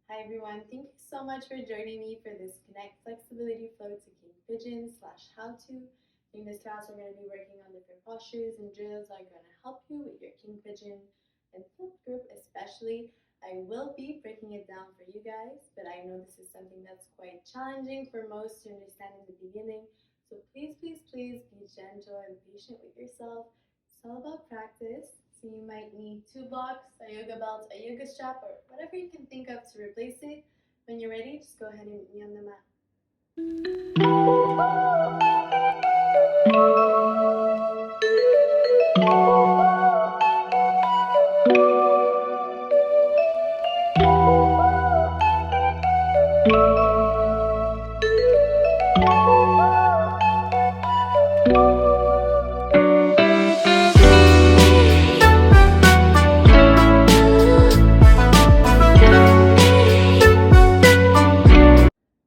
Hi everyone, thank you so much for joining me for this Connect Flexibility Flow to King Pigeon / how-to. In this class, we're going to be working on different postures and drills that are going to help you with your King Pigeon and flip group especially. I will be breaking it down for you guys, but I know this is something that's quite challenging for most to understand in the beginning. So please be gentle and patient with yourself. It's all about practice. So you might need 2 blocks, a yoga belt, a yoga strap, or whatever you can think of to replace it. When you're ready, just go ahead and meet me on the mat.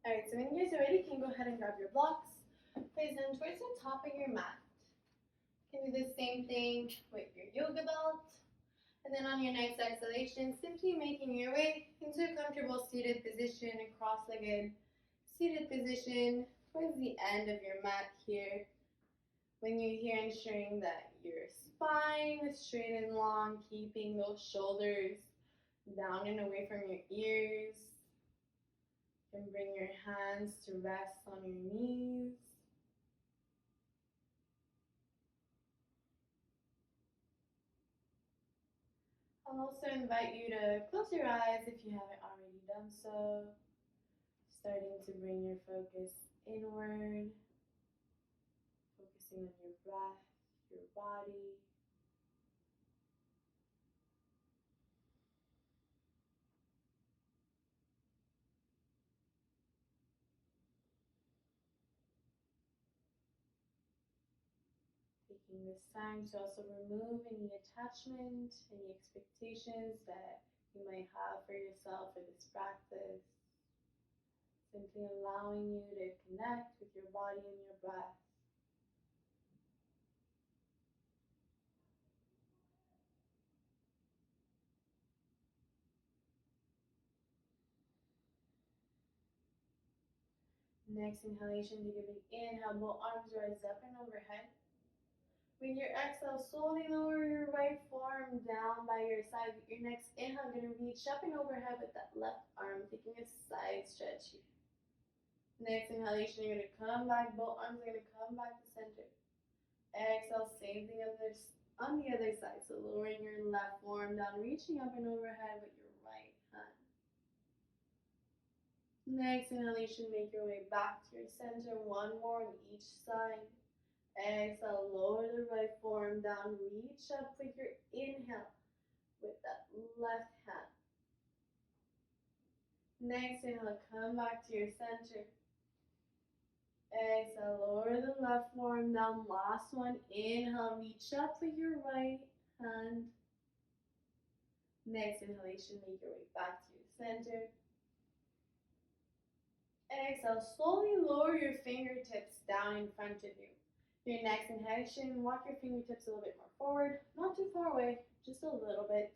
Alright, so when you guys are ready, you can go ahead and grab your blocks. Place them towards the top of your mat. You can do the same thing with your yoga belt. And then on your next exhalation, simply making your way into a comfortable seated position, a cross-legged seated position towards the end of your mat here. When you're here, ensuring that your spine is straight and long, keeping those shoulders down and away from your ears. And bring your hands to rest on your knees. I'll also invite you to close your eyes if you haven't already done so. Starting to bring your focus inward, focusing on your breath, your body. Taking this time to also remove any attachment, any expectations that you might have for yourself for this practice. Simply allowing you to connect with your body and your breath. Next inhalation, take a big inhale, both arms rise up and overhead. With your exhale, slowly lower your right forearm down by your side. With your next inhale, going to reach up and overhead with that left arm, taking a side stretch here. Next inhalation, you're going to come back, both arms are going to come back to center. Exhale, same thing on the other side. So lowering your left forearm down, reaching up and overhead with your right hand. Next inhalation, make your way back to your center. One more on each side. Exhale, lower the right forearm down. Reach up with your inhale with that left hand. Next inhale, come back to your center. Exhale, lower the left forearm down. Last one. Inhale, reach up with your right hand. Next inhalation, make your way back to your center. Exhale, slowly lower your fingertips down in front of you. Your next inhalation, walk your fingertips a little bit more forward, not too far away, just a little bit.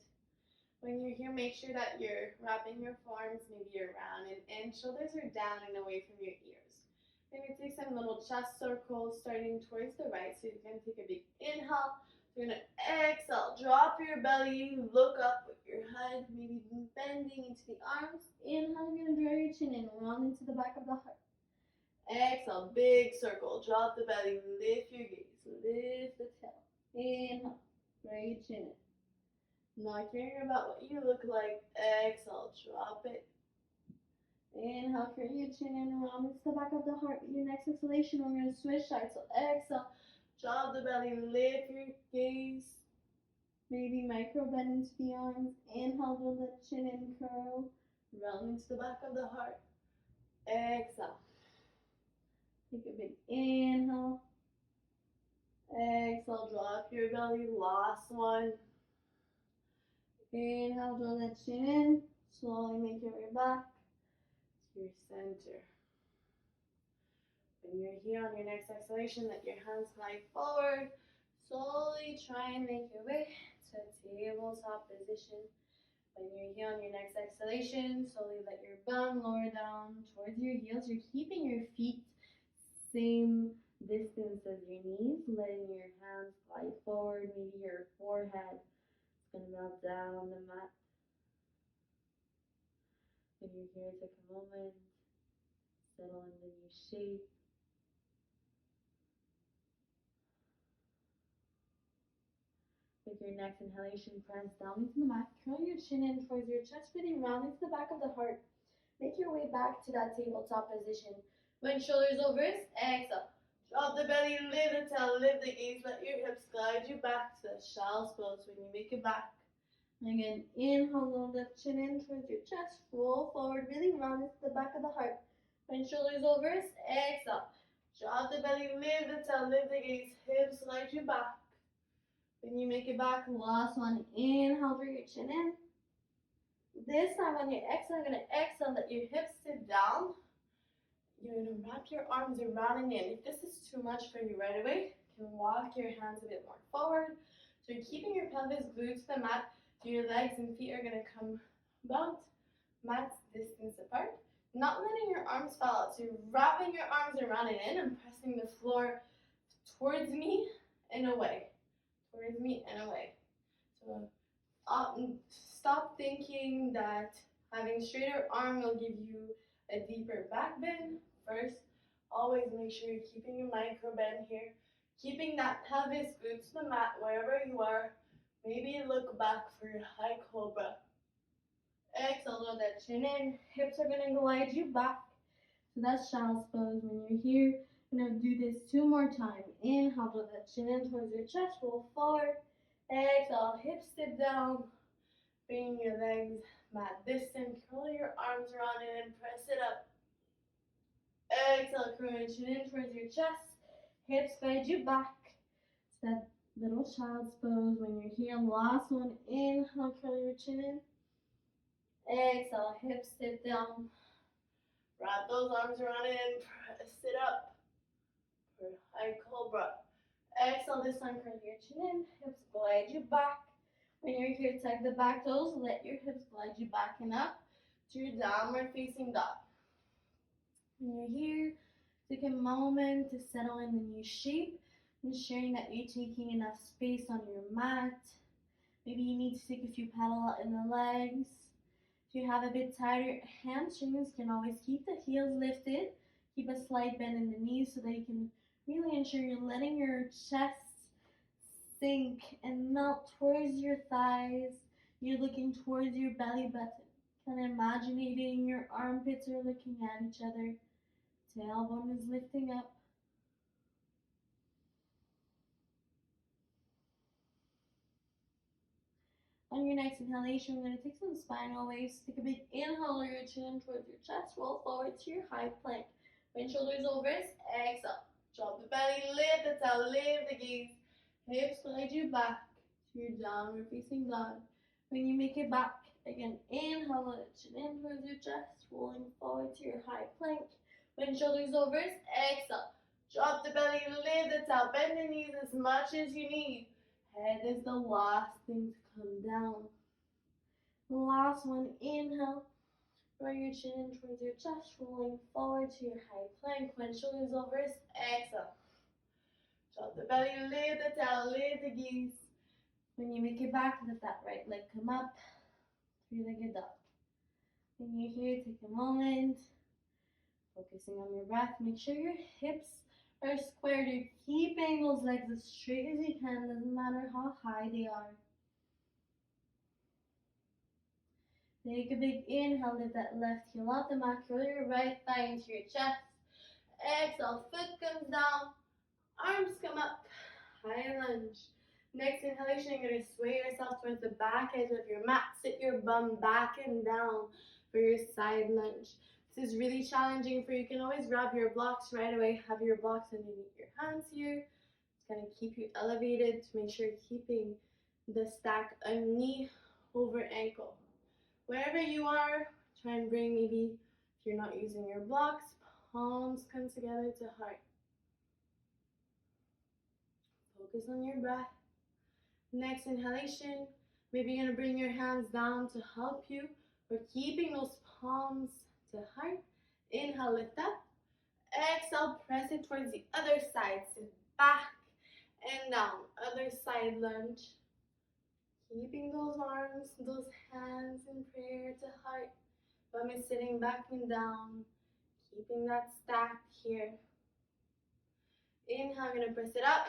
When you're here, make sure that you're wrapping your forearms maybe around an inch, shoulders are down and away from your ears. Maybe take some little chest circles starting towards the right, so you can take a big inhale. You're going to exhale, drop your belly, look up with your head, maybe bending into the arms. Inhale, you're going to draw your chin in, round into the back of the heart. Exhale, big circle, drop the belly, lift your gaze, lift the tail. Inhale, draw your chin in. Not caring about what you look like. Exhale, drop it. Inhale, curl your chin in, round into the back of the heart. With your next exhalation, we're going to switch sides. So exhale, drop the belly, lift your gaze. Maybe micro bend into the arms. Inhale, roll the chin in, curl. Round into the back of the heart. Exhale. Take a big inhale. Exhale, drop your belly. Last one. Inhale, draw that chin in. Slowly make your way back to your center. When you're here on your next exhalation, let your hands glide forward. Slowly try and make your way to a tabletop position. When you're here on your next exhalation, slowly let your bum lower down towards your heels. You're keeping your feet same distance as your knees, letting your hands glide forward. Maybe your forehead is going to melt down on the mat. When you're here, take a moment, settle in the new shape. With your next inhalation, press down into the mat. Curl your chin in towards your chest, breathing round into the back of the heart. Make your way back to that tabletop position. When shoulders over, exhale. Drop the belly, lift the tail, lift the gaze. Let your hips glide you back to the child's pose when you make it back. Again, inhale, low, lift chin in towards your chest. Roll forward, breathing round into the back of the heart. When shoulders over, exhale. Drop the belly, lift the tail, lift the gaze. Hips glide you back. When you make it back, last one, inhale, draw your chin in. This time on your exhale, you're going to exhale, let your hips sit down. You're going to wrap your arms around and in. If this is too much for you right away, you can walk your hands a bit more forward. So you're keeping your pelvis glued to the mat. So your legs and feet are going to come about mat's distance apart. Not letting your arms fall out. So you're wrapping your arms around and in and pressing the floor towards me and away. Towards me and away. So stop thinking that having straighter arm will give you a deeper back bend. First, always make sure you're keeping your micro bend here. Keeping that pelvis glued to the mat wherever you are. Maybe look back for your high cobra. Exhale, lower that chin in. Hips are going to glide you back. So that's child's pose. When you're here, you're going to do this 2 more times. Inhale, lower that chin in towards your chest. Roll forward. Exhale, hips sit down. Bring your legs mat distant. Curl your arms around it and press it up. Exhale, curl your chin in towards your chest. Hips guide you back. So that little child's pose. When you're here, last one. Inhale, curl your chin in. Exhale, hips sit down. Wrap those arms around it and press it up for high cobra. Exhale, this time curl your chin in. Hips glide you back. When you're here, tuck the back toes. Let your hips glide you back and up to your downward facing dog. When you're here, take a moment to settle in the new shape, ensuring that you're taking enough space on your mat. Maybe you need to take a few pedal out in the legs. If you have a bit tighter hamstrings, you can always keep the heels lifted. Keep a slight bend in the knees so that you can really ensure you're letting your chest sink and melt towards your thighs. You're looking towards your belly button. Kind of imagining your armpits are looking at each other. Tailbone is lifting up. On your next inhalation, we're going to take some spinal waves. Take a big inhale, lower your chin towards your chest. Roll forward to your high plank. When shoulders over, exhale. Drop the belly, lift the tail, lift the gaze. Hips glide you back to your downward facing dog. When you make it back, again, inhale, lower the chin in towards your chest. Rolling forward to your high plank. When shoulders over, exhale. Drop the belly, lift the tail, bend the knees as much as you need. Head is the last thing to come down. Last one, inhale. Draw your chin in towards your chest, rolling forward to your high plank. When shoulders over, exhale. Drop the belly, lift the tail, lift the gaze. When you make it back, let that right leg come up. Three-legged dog. When you're here, take a moment. Focusing on your breath. Make sure your hips are squared. You're keeping those legs as straight as you can. Doesn't matter how high they are. Take a big inhale. Lift that left heel out the mat. Curl your right thigh into your chest. Exhale. Foot comes down. Arms come up. High lunge. Next inhalation, you're going to sway yourself towards the back edge of your mat. Sit your bum back and down for your side lunge. This is really challenging for you. You can always grab your blocks right away. Have your blocks underneath your hands here. It's going to keep you elevated to make sure you're keeping the stack of knee over ankle. Wherever you are, try and bring maybe, if you're not using your blocks, palms come together to heart. Focus on your breath. Next inhalation, Maybe you're gonna bring your hands down to help you. We're keeping those palms to heart. Inhale, lift up. Exhale, press it towards the other side. Sit back and down. Other side lunge. Keeping those arms, those hands in prayer to heart. Bum is sitting back and down. Keeping that stacked here. Inhale, I'm gonna press it up.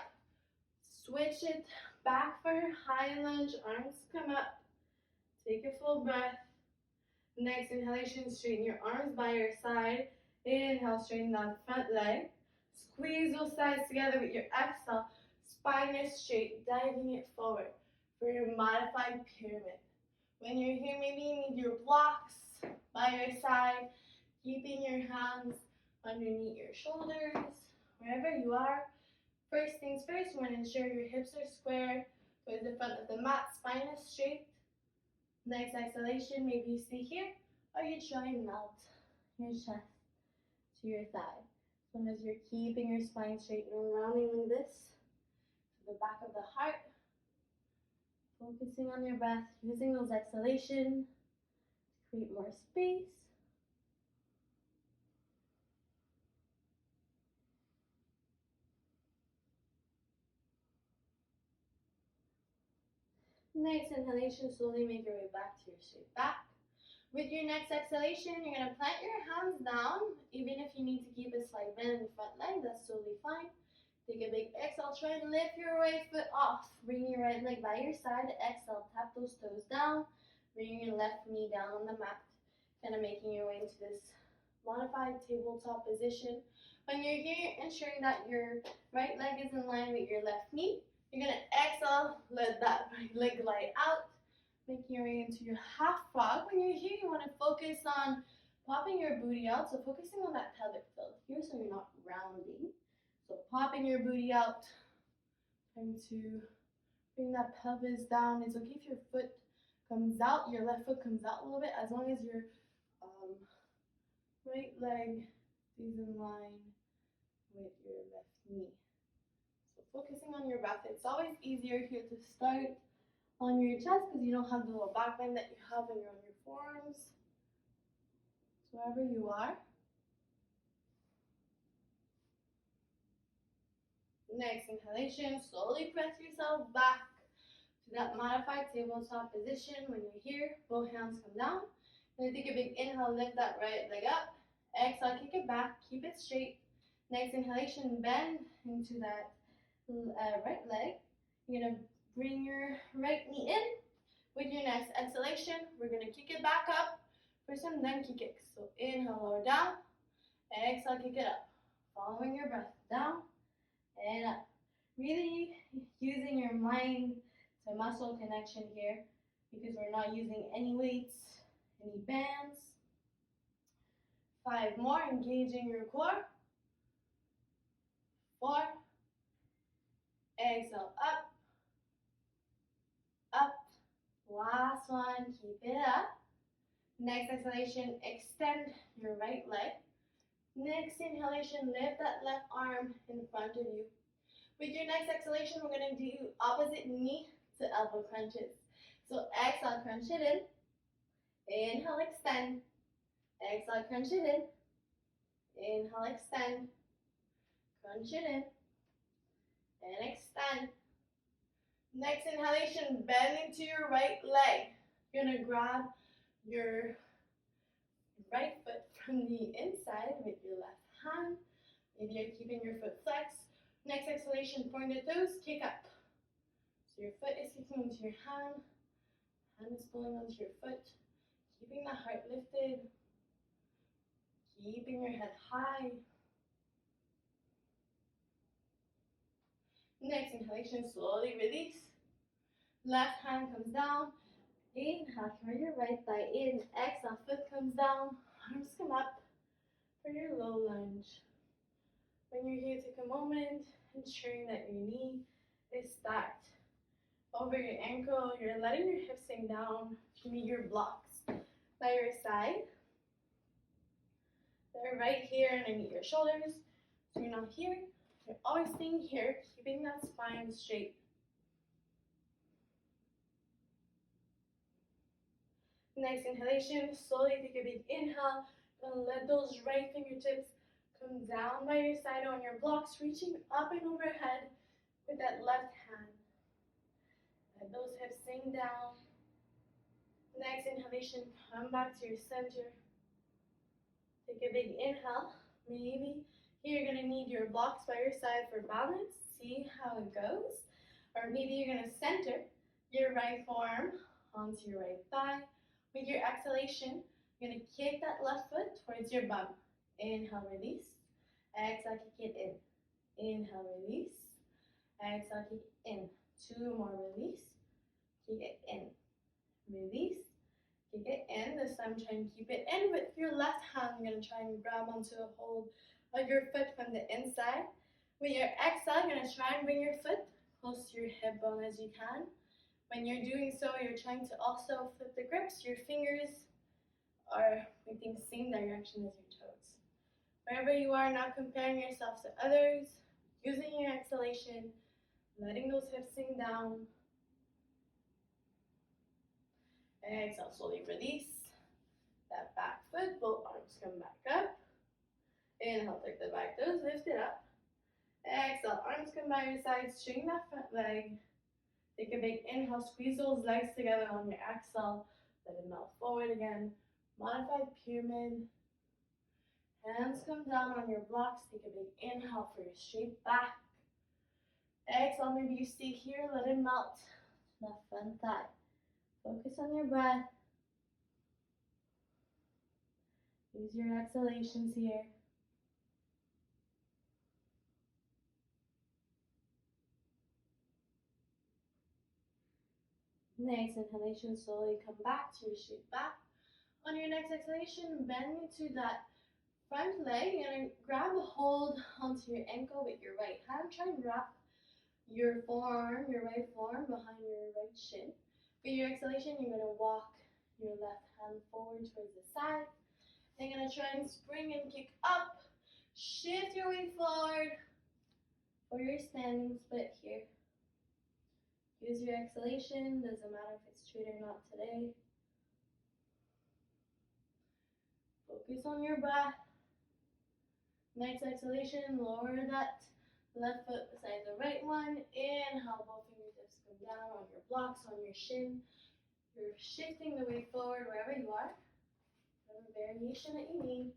Switch it back for your high lunge. Arms come up. Take a full breath. Next inhalation, straighten your arms by your side. Inhale, straighten that front leg. Squeeze those sides together with your exhale. Spine is straight, diving it forward for your modified pyramid. When you're here, maybe you need your blocks by your side, keeping your hands underneath your shoulders, wherever you are. First things first, you want to ensure your hips are square towards the front of the mat, spine is straight. Next exhalation, maybe you stay here, or you try and melt your chest to your thigh. As long as you're keeping your spine straight and rounding like this to the back of the heart. Focusing on your breath, using those exhalations to create more space. Next inhalation, slowly make your way back to your straight back. With your next exhalation, you're going to plant your hands down. Even if you need to keep a slight bend in the front leg, that's totally fine. Take a big exhale, try and lift your right foot off. Bring your right leg by your side. Exhale, tap those toes down. Bring your left knee down on the mat. Kind of making your way into this modified tabletop position. When you're here, ensuring that your right leg is in line with your left knee. You're going to exhale, let that right leg glide out. Making your way into your half frog. When you're here, you want to focus on popping your booty out. So focusing on that pelvic fill here so you're not rounding. So popping your booty out. Trying to bring that pelvis down. It's okay if your foot comes out, your left foot comes out a little bit, as long as your right leg is in line with your left knee. So focusing on your breath. It's always easier here to start on your chest because you don't have the little back bend that you have when you're on your forearms. So wherever you are. Next inhalation, slowly press yourself back to that modified tabletop position. When you're here, both hands come down. Then take a big inhale, lift that right leg up. Exhale, kick it back, keep it straight. Next inhalation, bend into that right leg. You're gonna bring your right knee in. With your next exhalation, we're gonna kick it back up for some donkey kicks. So inhale, lower down. Exhale, kick it up. Following your breath, down and up. Really using your mind to muscle connection here because we're not using any weights, any bands. 5 more, engaging your core. 4. Exhale, up, up. Last one, keep it up. Next exhalation, extend your right leg. Next inhalation, lift that left arm in front of you. With your next exhalation, we're going to do opposite knee to elbow crunches. So exhale, crunch it in. Inhale, extend. Exhale, crunch it in. Inhale, extend. Crunch it in. And extend. Next inhalation, bend into your right leg. You're going to grab your right foot from the inside with your left hand. Maybe you're keeping your foot flexed. Next exhalation, point the toes, kick up. So your foot is kicking into your hand. Hand is pulling onto your foot. Keeping the heart lifted. Keeping your head high. Next inhalation, slowly release. Left hand comes down. Inhale, carry your right thigh in. Exhale, foot comes down. Arms come up for your low lunge. When you're here, take a moment, ensuring that your knee is stacked over your ankle. You're letting your hips hang down. You need your blocks by your side. They're right here underneath your shoulders. So you're not here. You're always staying here, keeping that spine straight. Next inhalation, slowly take a big inhale. Gonna let those right fingertips come down by your side on your blocks, reaching up and overhead with that left hand. Let those hips sink down. Next inhalation, come back to your center. Take a big inhale. Maybe here you're gonna need your blocks by your side for balance. See how it goes. Or maybe you're gonna center your right forearm onto your right thigh. With your exhalation, you're gonna kick that left foot towards your bum. Inhale, release. Exhale, kick it in. Inhale, release. Exhale, kick it in. 2 more, release. Kick it in. Release. Kick it in. This time try and keep it in with your left hand. You're going to try and grab onto a hold of your foot from the inside. With your exhale, you're going to try and bring your foot close to your hip bone as you can. When you're doing so, you're trying to also flip the grips. Your fingers are pointing the same direction as your toes. Wherever you are, not comparing yourself to others, using your exhalation, letting those hips sink down. Exhale, slowly release that back foot. Both arms come back up. Inhale, take the back toes, lift it up. Exhale, arms come by your sides, straighten that front leg. Take a big inhale, squeeze those legs together on your exhale. Let it melt forward again. Modified pyramid. Hands come down on your blocks. Take a big inhale for your straight back. Exhale, maybe you stay here, let it melt. That front thigh. Focus on your breath. Use your exhalations here. Next inhalation, slowly come back to your straight back. On your next exhalation, bend into that front leg. You're going to grab a hold onto your ankle with your right hand. Try and wrap your forearm, your right forearm behind your right shin. For your exhalation, you're going to walk your left hand forward towards the side. Then you're going to try and spring and kick up. Shift your weight forward for your standing split here. Use your exhalation. Doesn't matter if it's straight or not today. Focus on your breath. Next exhalation, lower that left foot beside the right one. Inhale, both fingertips come down on your blocks, on your shin. You're shifting the weight forward wherever you are. Whatever variation that you need.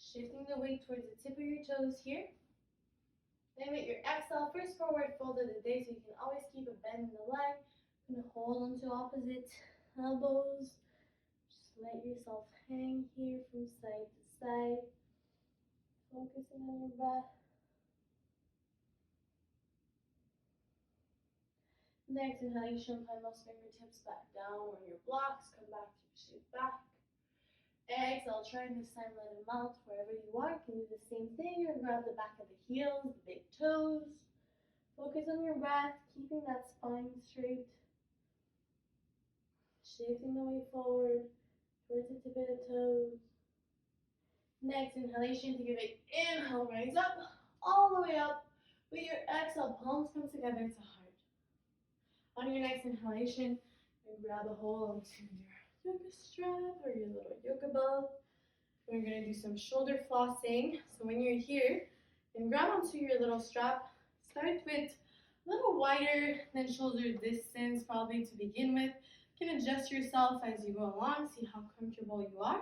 Shifting the weight towards the tip of your toes here. Then with your exhale, first forward fold of the day, so you can always keep a bend in the leg. You're gonna hold onto opposite elbows. Just let yourself hang here from side to side. Focusing on your breath. Next inhalation, plant those fingertips back down on your blocks. Come back to your straight back. Exhale, try this time, let it melt wherever you are. You can do the same thing. You're gonna grab the back of the heels, the big toes. Focus on your breath, keeping that spine straight. Shifting the weight forward towards the tip of the toes. Next inhalation, take a big inhale, rise up, all the way up. With your exhale, palms come together to heart. On your next inhalation, you grab a hold onto your yoga strap or your little yoga ball. We're going to do some shoulder flossing. So when you're here, then grab onto your little strap. Start with a little wider than shoulder distance probably to begin with. You can adjust yourself as you go along, see how comfortable you are.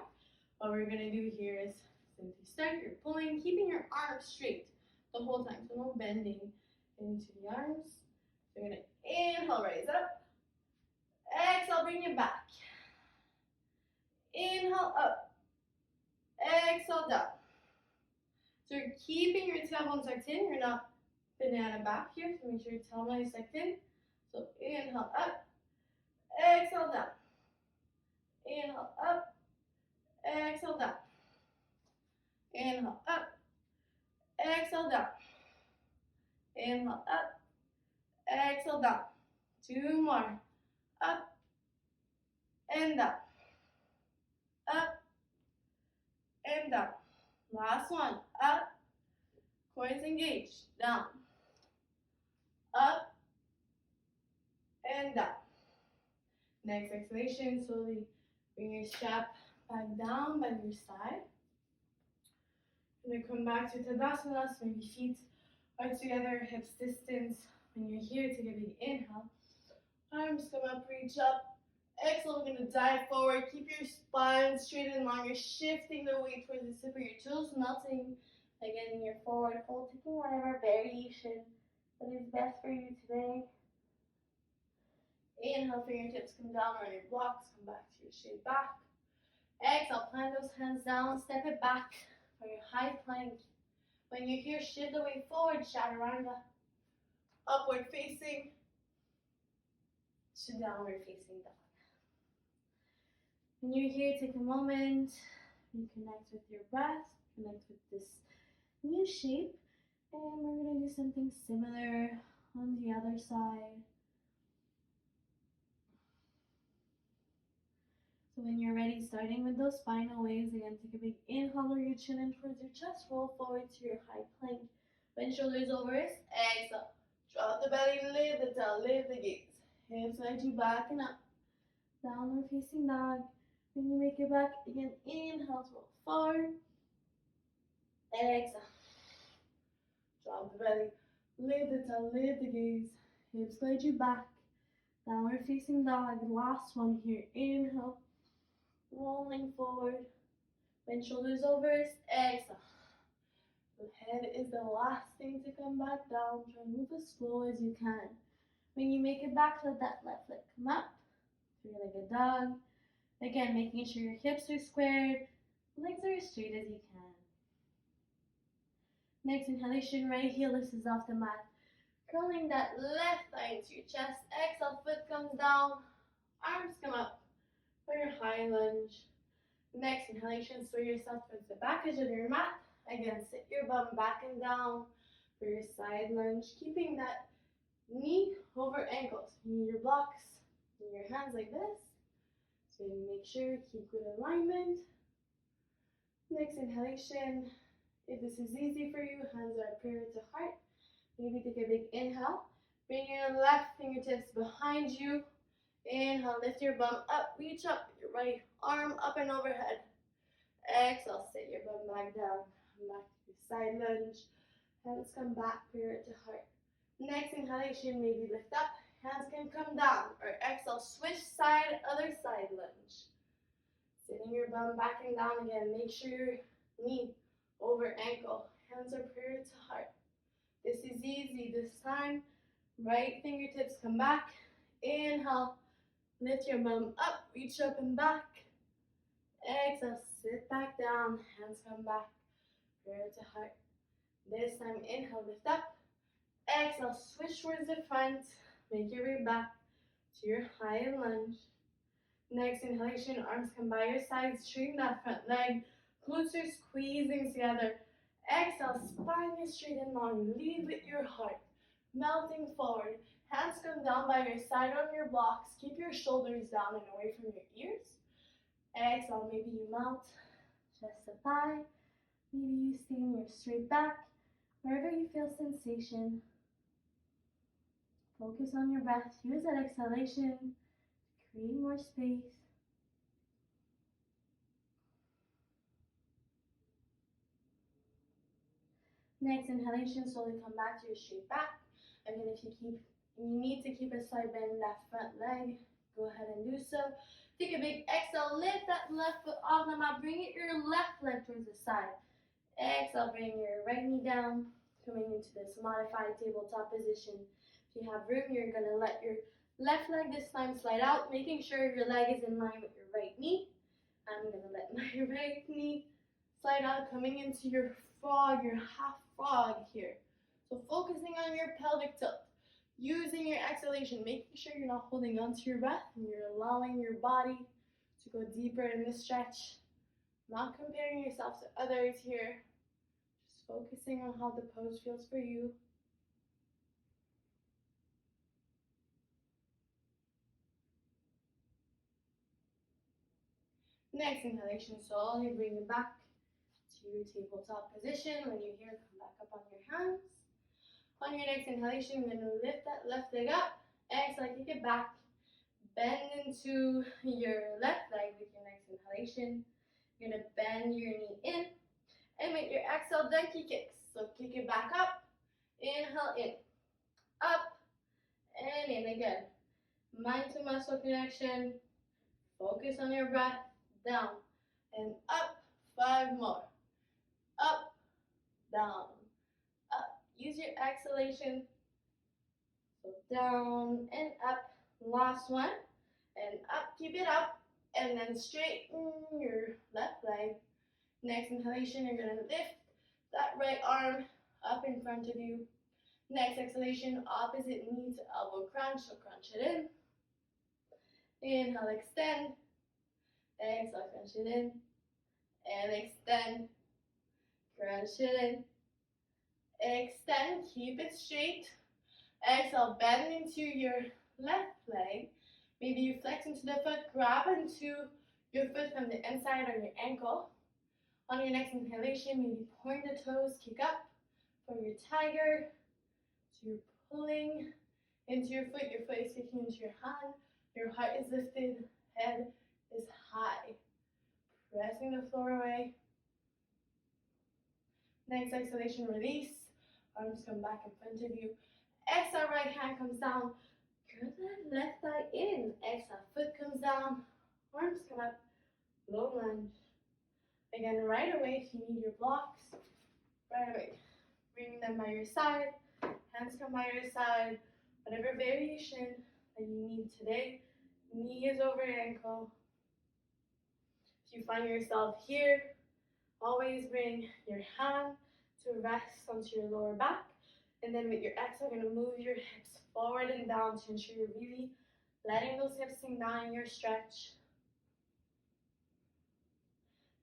What we're going to do here is simply start, you're pulling, keeping your arms straight the whole time. So no bending into the arms. So you're going to inhale, rise up. Exhale, bring it back. Inhale, up. Exhale, down. So you're keeping your tailbone tucked in. You're not banana back here, so make sure your tailbone is tucked in. So inhale, up. Exhale, down. Inhale, up. Exhale, down. Inhale, up. Exhale, down. Inhale, up. Exhale, down. 2 more. Up and down. Up and down. Last one. Up. Quads engaged. Down. Up and down. Next exhalation, slowly bring your strap back down by your side. And then come back to Tadasana, so maybe feet are together, hips distance. When you're here, take a big inhale. Arms come up, reach up. Exhale, we're going to dive forward. Keep your spine straight and long. You're shifting the weight towards the tip of your toes, melting again in your forward fold, taking whatever variation that is best for you today. Inhale, fingertips come down on your blocks, come back to your straight back. Exhale, plant those hands down, step it back for your high plank. When you're here, shift the weight forward, chaturanga. Upward facing to downward facing dog. When you're here, take a moment, reconnect with your breath, connect with this new shape, and we're going to do something similar on the other side. So when you're ready, starting with those spinal waves, again, take a big inhale, lower your chin in towards your chest, roll forward to your high plank. Bend shoulders over wrists, exhale. Drop the belly, lift the tail, lift the gaze. Hips guide you back and up. Downward facing dog. When you make it back, again, inhale to roll forward. Exhale. Drop the belly, lift the tail, lift the gaze. Hips guide you back. Downward facing dog. Last one here. Inhale. Rolling forward. Bend shoulders over wrists. Exhale. The head is the last thing to come back down. Try and move as slow as you can. When you make it back, let that left leg come up. Three-legged dog. Again, making sure your hips are squared, legs are as straight as you can. Next inhalation, right heel lifts off the mat. Curling that left thigh into your chest. Exhale, foot comes down, arms come up for your high lunge. Next inhalation, sway yourself towards the back edge of your mat. Again, sit your bum back and down for your side lunge, keeping that knee over ankles. You need your blocks in your hands like this. So make sure, keep good alignment. Next inhalation, if this is easy for you, hands are prayer to heart. Maybe take a big inhale. Bring your left fingertips behind you. Inhale, lift your bum up, reach up, your right arm up and overhead. Exhale, sit your bum back down. Come back to your side lunge. Hands come back, prayer to heart. Next inhalation, maybe lift up. Hands can come down, or exhale, switch side, other side lunge. Sitting your bum back and down again. Make sure your knee over ankle. Hands are prayer to heart. This is easy. This time, right fingertips come back. Inhale, lift your bum up, reach up and back. Exhale, sit back down. Hands come back, prayer to heart. This time, inhale, lift up. Exhale, switch towards the front. Make your way back to your high lunge. Next inhalation, arms come by your sides, straighten that front leg. Glutes are squeezing together. Exhale, spine is straight and long. Lead with your heart. Melting forward. Hands come down by your side on your blocks. Keep your shoulders down and away from your ears. Exhale, maybe you melt chest to thigh. Maybe you stay in your straight back. Wherever you feel sensation, focus on your breath. Use that exhalation to create more space. Next inhalation, slowly come back to your straight back. Again, if you need to keep a slight bend in that front leg, go ahead and do so. Take a big exhale, lift that left foot off the mat, bring your left leg towards the side. Exhale, bring your right knee down, coming into this modified tabletop position. If you have room, you're going to let your left leg this time slide out, making sure your leg is in line with your right knee. I'm going to let my right knee slide out, coming into your frog, your half frog here. So focusing on your pelvic tilt, using your exhalation, making sure you're not holding on to your breath and you're allowing your body to go deeper in the stretch. Not comparing yourself to others here, just focusing on how the pose feels for you. Next inhalation, slowly bring it back to your tabletop position. When you're here, come back up on your hands. On your next inhalation, you're going to lift that left leg up. Exhale, kick it back. bend into your left leg with your next inhalation. You're going to bend your knee in, and with your exhale, donkey kicks. So kick it back up, inhale in, up, and in again. Mind to muscle connection, focus on your breath, down, and up, 5 more, up, down, up. Use your exhalation, so down and up, last one, and up, keep it up, and then straighten your left leg. Next inhalation, you're going to lift that right arm up in front of you. Next exhalation, opposite knee to elbow crunch, so crunch it in. Inhale, extend. Exhale, crunch it in. And extend. Crunch it in. Extend, keep it straight. Exhale, bend into your left leg. Maybe you flex into the foot, grab into your foot from the inside or your ankle. On your next inhalation, maybe point the toes, kick up for your tiger. So you're pulling into your foot is kicking into your hand. Your heart is lifted, head is high. Pressing the floor away. Next exhalation, release. Arms come back in front of you. Exhale, right hand comes down. Curl that left thigh in. Exhale, foot comes down. Arms come up. Low lunge. Again, right away, if you need your blocks, right away. Bring them by your side. Hands come by your side. Whatever variation that you need today. Knee is over ankle. If you find yourself here, always bring your hand to rest onto your lower back. And then with your exhale, you're going to move your hips forward and down to ensure you're really letting those hips sink down in your stretch.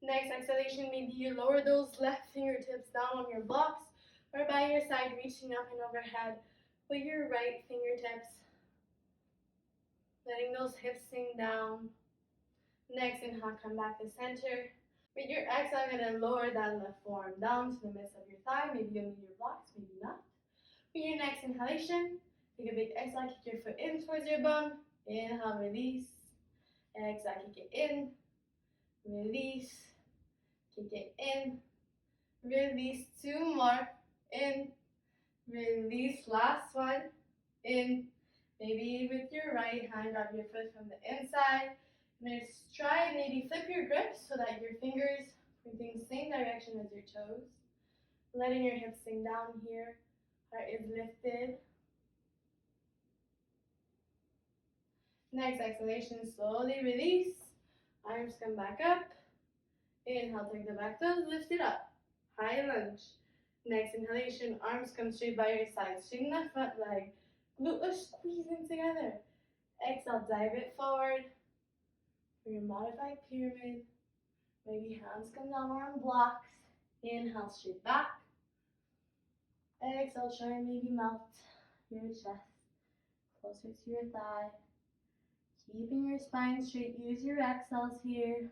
Next exhalation, maybe you lower those left fingertips down on your blocks or by your side, reaching up and overhead with your right fingertips. Letting those hips sink down. Next, inhale, come back to center. With your exhale, you're going to lower that left forearm down to the midst of your thigh. Maybe you'll need your blocks, maybe not. With your next inhalation, take a big exhale, kick your foot in towards your bum. Inhale, release. Exhale, kick it in. Release. Kick it in. Release. 2 more. In. Release. Last one. In. Maybe with your right hand, grab your foot from the inside. And just try and maybe flip your grip so that your fingers pointing the same direction as your toes. Letting your hips sink down here. Heart is lifted. Next exhalation, slowly release. Arms come back up. Inhale, take the back toes, lift it up. High lunge. Next inhalation, arms come straight by your side. Straighten that front leg. Glutes are squeezing together. Exhale, dive it forward. For your modified pyramid. Maybe hands come down or on blocks. Inhale, straight back. Exhale, try and maybe melt your chest closer to your thigh. Keeping your spine straight. Use your exhales here.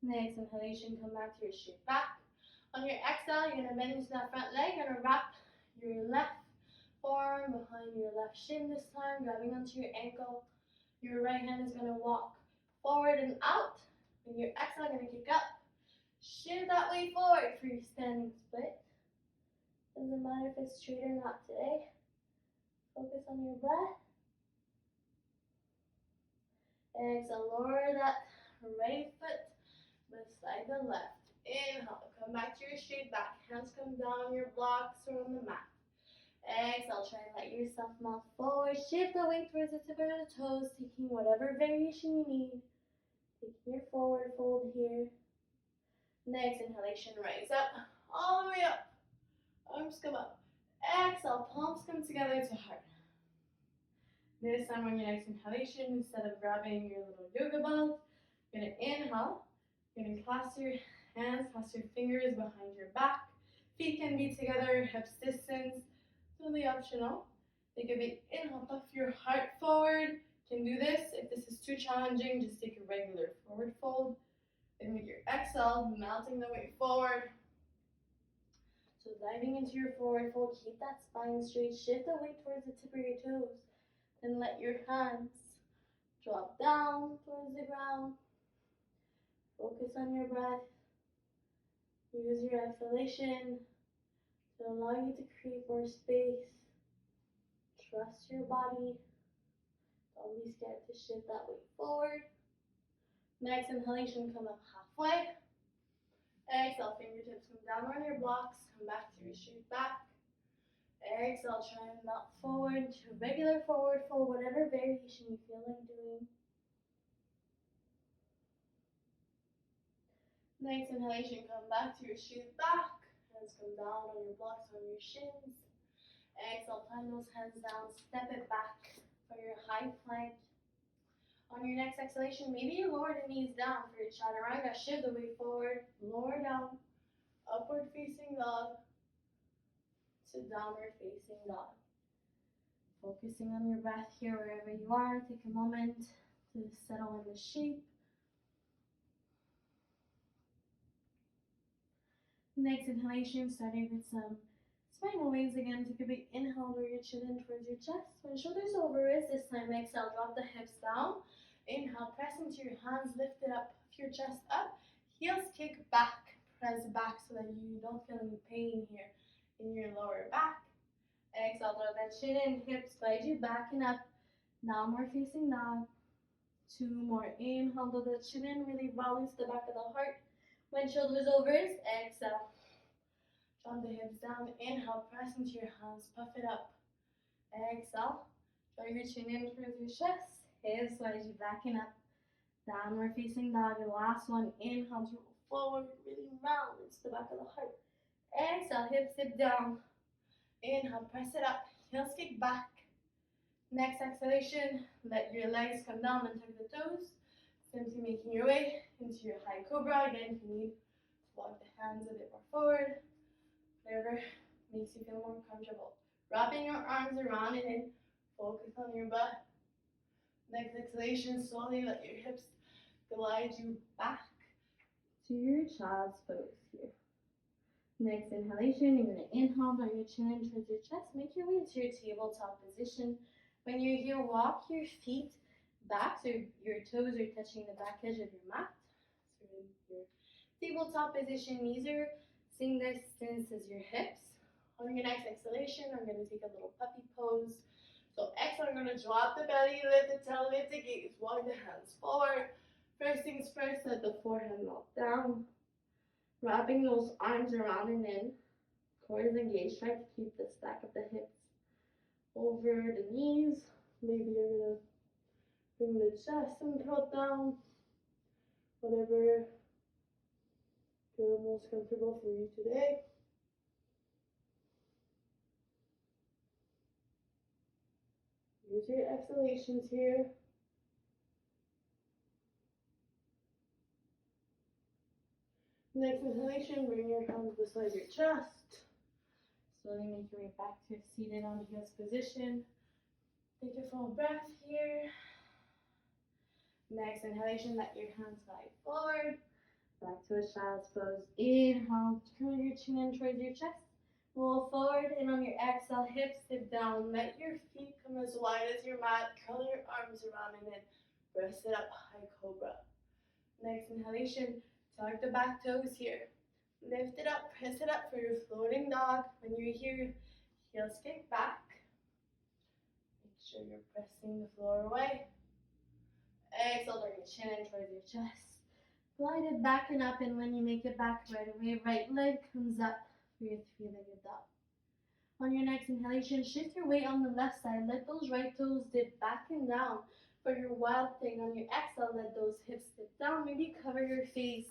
Next inhalation, come back to your straight back. On your exhale, you're going to bend into that front leg. You're going to wrap your left forearm behind your left shin this time, grabbing onto your ankle. Your right hand is going to walk forward and out. With your exhale, you're going to kick up. Shift that way forward for your standing split. Doesn't matter if it's straight or not today. Focus on your breath. Exhale, lower that right foot. Let's slide the left. Inhale, come back to your straight back. Hands come down on your blocks or on the mat. Exhale, try and let yourself melt forward. Shift the weight towards the tip of the toes, taking whatever variation you need. Taking your forward fold here. Next inhalation, rise up, all the way up. Arms come up. Exhale, palms come together to heart. This time on your next inhalation, instead of grabbing your little yoga ball, you're going to inhale. You're going to clasp your hands, clasp your fingers behind your back. Feet can be together, hips distance. Totally optional. Take a big inhale, puff your heart forward. You can do this. If this is too challenging, just take a regular forward fold. And with your exhale, melting the weight forward. So diving into your forward fold, keep that spine straight, shift the weight towards the tip of your toes, then let your hands drop down towards the ground. Focus on your breath. Use your exhalation to allow you to create more space. Trust your body. Don't be scared to shift that weight forward. Next inhalation, come up halfway. Exhale, fingertips come down on your blocks, come back to your shoot back. Exhale, try and melt forward to regular forward fold, whatever variation you feel like doing. Next inhalation, come back to your shoot back. Hands come down on your blocks, on your shins. Exhale, plant those hands down, step it back for your high plank. On your next exhalation, maybe you lower the knees down for your chaturanga. Shift the weight forward, lower down, upward facing dog to downward facing dog. Focusing on your breath here wherever you are. Take a moment to settle in the shape. Next inhalation, starting with some spinal waves again. Take a big inhale, lower your chin in towards your chest. When shoulders over wrist, this time exhale, drop the hips down. Inhale, press into your hands, lift it up, your chest up. Heels kick back, press back so that you don't feel any pain here in your lower back. Exhale, draw that chin in, hips glide you back and up. Downward facing dog. Two more. Inhale, draw the chin in, really balance the back of the heart. When shoulders over wrist, exhale. Drop the hips down, inhale, press into your hands, puff it up. Exhale, draw your chin in towards your chest, hips slide you back and up. Downward facing dog, your last one. Inhale, to roll forward, really round into the back of the heart. Exhale, hips dip down. Inhale, press it up, heels kick back. Next exhalation, let your legs come down and tuck the toes. Simply making your way into your high cobra. Again, if you need to walk the hands a bit more forward, whatever makes you feel more comfortable. Wrapping your arms around and then focus on your butt. Next exhalation, slowly let your hips glide you back to your child's pose here. Next inhalation, you're going to inhale, draw your chin in towards your chest. Make your way to your tabletop position. When you're here, walk your feet back so your toes are touching the back edge of your mat. So your tabletop position, knees are same distance as your hips. On your next exhalation, I'm going to take a little puppy pose. So exhale, I'm going to drop the belly, lift the tail, lift the gaze, walk the hands forward. First things first, let the forehead melt down. Wrapping those arms around and in. Core is engaged, try to keep the stack of the hips over the knees. Maybe you're going to bring the chest and throat down. Whatever feels most comfortable for you today. Use your exhalations here. Next inhalation, bring your hands beside your chest. Slowly make your way back to seated on heels position. Take a full breath here. Next inhalation, let your hands glide forward. Back to a child's pose. Inhale, curl your chin in towards your chest. Roll forward, and on your exhale, hips dip down. Let your feet come as wide as your mat. Curl your arms around and then press it up, high cobra. Next inhalation, tuck the back toes here. Lift it up, press it up for your floating dog. When you're here, heels kick back. Make sure you're pressing the floor away. Exhale, bring your chin in towards your chest. Glide it back and up, and when you make it back right away, right leg comes up for your three-legged dog. On your next inhalation, shift your weight on the left side. Let those right toes dip back and down for your wild thing. On your exhale, let those hips dip down. Maybe cover your face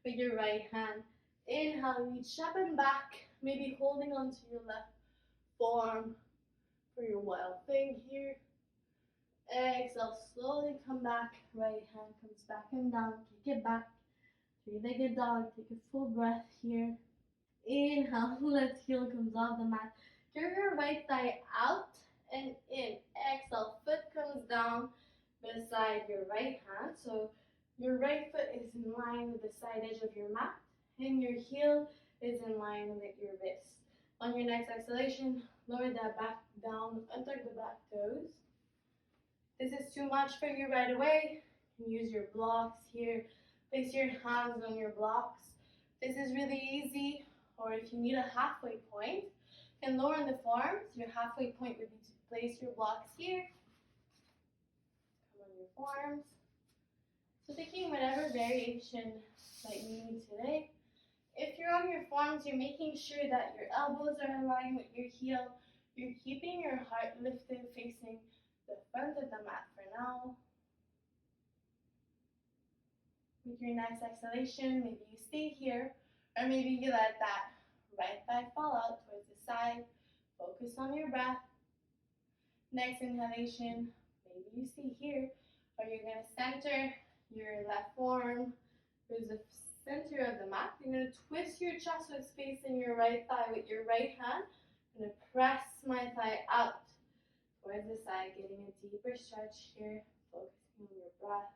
with your right hand. Inhale, reach up and back, maybe holding onto your left forearm for your wild thing here. Exhale, slowly come back. Right hand comes back and down. Kick it back. Three-legged dog. Take a full breath here. Inhale, left heel comes off the mat. Curve your right thigh out and in. Exhale, foot comes down beside your right hand. So Your right foot is in line with the side edge of your mat, and your heel is in line with your wrist. On your next exhalation, lower that back down, untuck the back toes. This is too much for you right away. You can use your blocks here. Place your hands on your blocks. This is really easy. Or if you need a halfway point, you can lower in the forearms. Your halfway point would be to place your blocks here. Come on your forearms. So taking whatever variation that you need today. If you're on your forearms, you're making sure that your elbows are aligned with your heel. You're keeping your heart lifted, facing the front of the mat for now. With your next exhalation, maybe you stay here, or maybe you let that right thigh fall out towards the side. Focus on your breath. Next inhalation, maybe you stay here, or you're going to center your left forearm towards the center of the mat. You're going to twist your chest with space in your right thigh with your right hand. I'm going to press my thigh out towards the side, getting a deeper stretch here, focusing on your breath.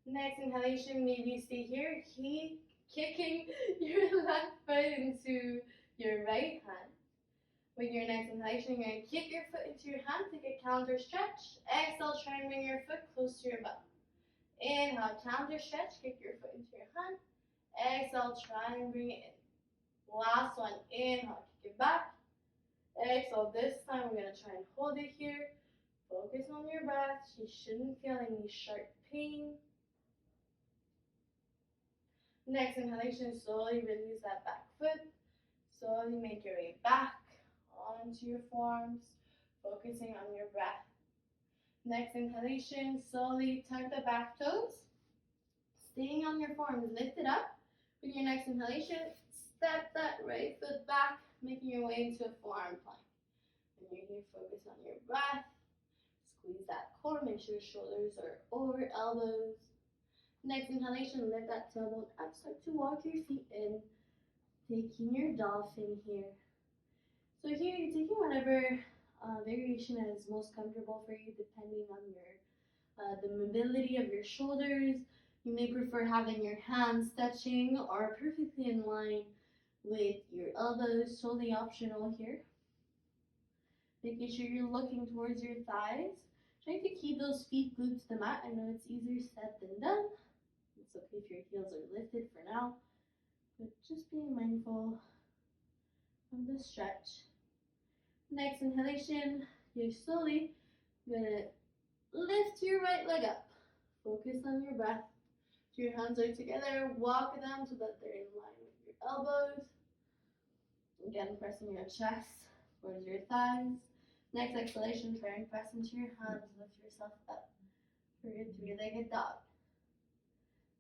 Next inhalation, maybe you stay here, keep kicking your left foot into your right hand. With your next inhalation, you're going to kick your foot into your hand, take a counter stretch. Exhale, try and bring your foot close to your butt. Inhale, counter stretch, kick your foot into your hand. Exhale, try and bring it in. Last one, inhale, kick it back. Exhale, this time we're going to try and hold it here. Focus on your breath. You shouldn't feel any sharp pain. Next inhalation, slowly release that back foot. Slowly make your way back onto your forearms, focusing on your breath. Next inhalation, slowly tuck the back toes. Staying on your forearms, lift it up. With your next inhalation, step that right foot back, making your way into a forearm plank. When you're here, focus on your breath. Squeeze that core, make sure shoulders are over elbows. Next inhalation, lift that tailbone up, start to walk your feet in, taking your dolphin here. So here you're taking whatever variation is most comfortable for you, depending on your the mobility of your shoulders. You may prefer having your hands touching or perfectly in line with your elbows, totally optional here. Making sure you're looking towards your thighs. Trying to keep those feet glued to the mat. I know it's easier said than done. It's okay if your heels are lifted for now, but just being mindful of the stretch. Next inhalation, you're slowly going to lift your right leg up. Focus on your breath. Your hands are together, walk them so that they're in line with your elbows. Again, pressing your chest towards your thighs. Next exhalation, try and press into your hands, lift yourself up for your three-legged dog.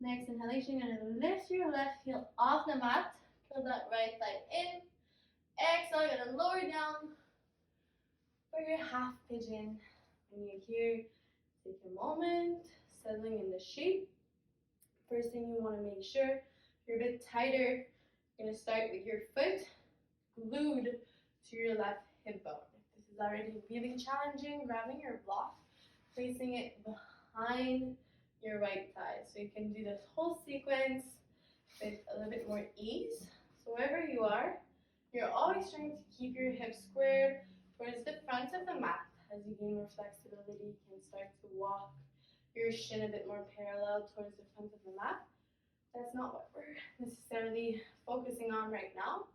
Next inhalation, you're going to lift your left heel off the mat, curl that right thigh in. Exhale, you're going to lower down for your half pigeon. When you're here, take a moment, settling in the shape. First thing you want to make sure you're a bit tighter. You're going to start with your foot glued to your left hip bone. If this is already really challenging, grabbing your block, placing it behind your right thigh. So you can do this whole sequence with a little bit more ease. So wherever you are, you're always trying to keep your hips squared towards the front of the mat. As you gain more flexibility, you can start to walk your shin a bit more parallel towards the front of the mat. That's not what we're necessarily focusing on right now.